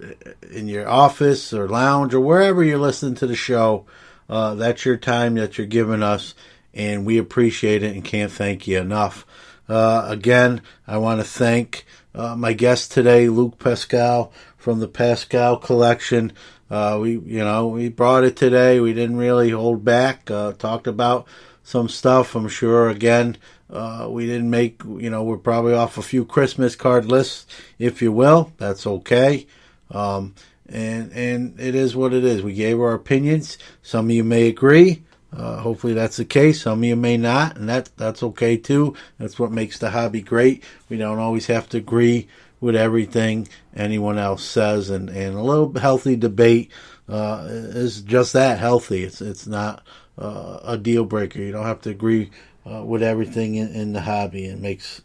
in your office or lounge or wherever you're listening to the show. That's your time that you're giving us, and we appreciate it and can't thank you enough. Again, I want to thank my guest today, Luke Pascal from the Pascal Collection. We brought it today. We didn't really hold back. Talked about some stuff. I'm sure, again, we didn't make, we're probably off a few Christmas card lists, if you will. That's okay. And it is what it is. We gave our opinions. Some of you may agree. Hopefully that's the case. Some of you may not, and that's okay too. That's what makes the hobby great. We don't always have to agree with everything anyone else says, and a little healthy debate is just that, healthy. It's not a deal breaker. You don't have to agree with everything in the hobby. It makes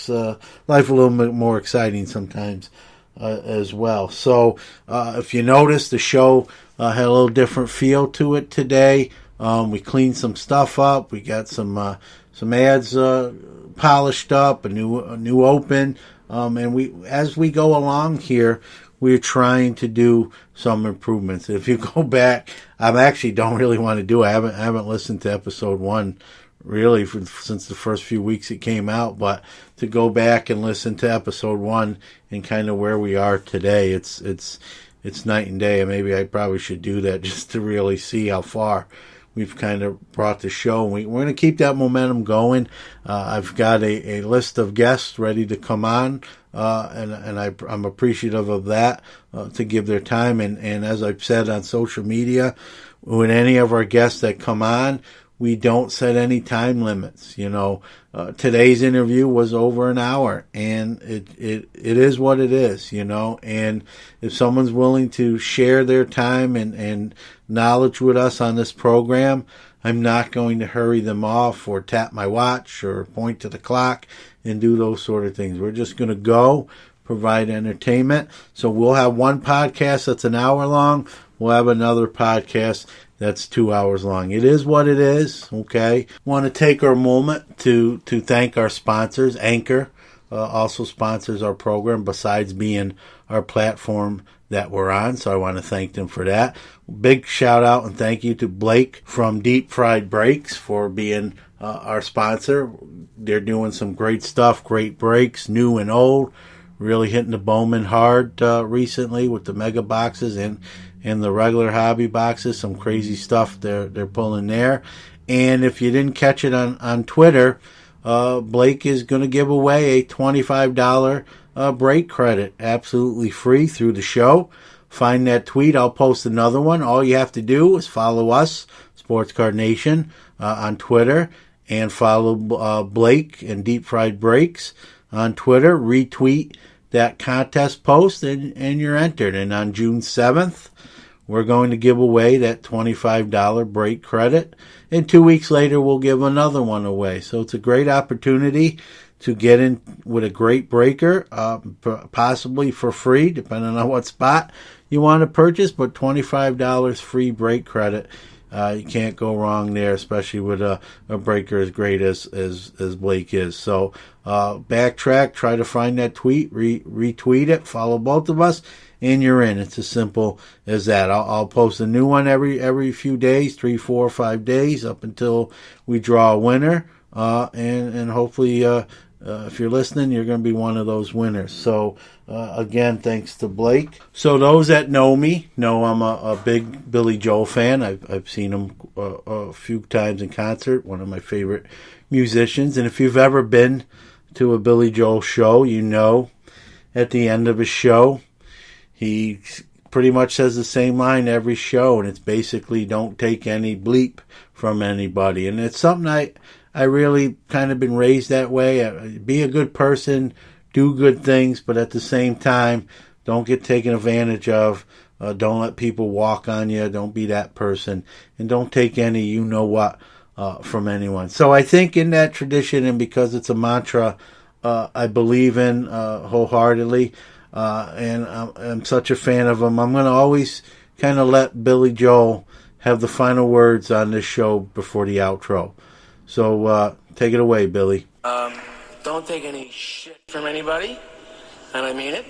life a little bit more exciting sometimes. As well. So if you notice, the show had a little different feel to it today. We cleaned some stuff up. We got some ads polished up, a new open, and as we go along here, we're trying to do some improvements. If you go back, I actually don't really want to do it. I haven't listened to episode 1 really since the first few weeks it came out, but to go back and listen to episode 1 and kind of where we are today, it's night and day. And maybe I probably should do that just to really see how far we've kind of brought the show. We're going to keep that momentum going. I've got a list of guests ready to come on, and I'm appreciative of that, to give their time. And as I've said on social media, with any of our guests that come on, we don't set any time limits. Today's interview was over an hour, and it is what it is, and if someone's willing to share their time and knowledge with us on this program, I'm not going to hurry them off or tap my watch or point to the clock and do those sort of things. We're just going to go provide entertainment. So we'll have one podcast that's an hour long. We'll have another podcast that's 2 hours long. It is what it is, okay? Want to take our moment to thank our sponsors. Anchor also sponsors our program besides being our platform that we're on, so I want to thank them for that. Big shout out and thank you to Blake from Deep Fried Breaks for being our sponsor. They're doing some great stuff, great breaks, new and old. Really hitting the Bowman hard recently with the mega boxes and the regular hobby boxes. Some crazy stuff they're pulling there. And if you didn't catch it on Twitter, Blake is going to give away a $25 break credit, absolutely free through the show. Find that tweet. I'll post another one. All you have to do is follow us, Sports Card Nation, on Twitter, and follow Blake and Deep Fried Breaks on Twitter. Retweet that contest post, and you're entered. And on June 7th, we're going to give away that $25 break credit. And 2 weeks later, we'll give another one away. So it's a great opportunity to get in with a great breaker, possibly for free, depending on what spot you want to purchase, but $25 free break credit You can't go wrong there, especially with a breaker as great as Blake is. So backtrack, try to find that tweet, retweet it, follow both of us, and you're in. It's as simple as that. I'll post a new one every few days, 3, 4, 5 days, up until we draw a winner. And hopefully, if you're listening, you're going to be one of those winners. So, again, thanks to Blake. So those that know me know I'm a big Billy Joel fan. I've seen him a few times in concert, one of my favorite musicians. And if you've ever been to a Billy Joel show, you know at the end of a show, he pretty much says the same line every show, and it's basically don't take any bleep from anybody. And it's something I really kind of been raised that way. Be a good person, do good things, but at the same time, don't get taken advantage of. Don't let people walk on you. Don't be that person. And don't take any you-know-what from anyone. So I think in that tradition, and because it's a mantra I believe in wholeheartedly, and I'm such a fan of him, I'm going to always kind of let Billy Joel have the final words on this show before the outro. So take it away, Billy. Don't take any shit from anybody, and I mean it.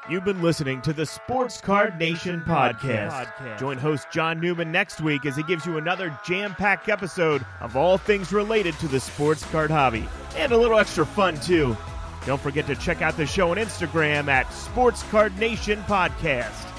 You've been listening to the Sports Card Nation podcast. Join host John Newman next week as he gives you another jam-packed episode of all things related to the sports card hobby. And a little extra fun, too. Don't forget to check out the show on Instagram at Sports Card Nation Podcast.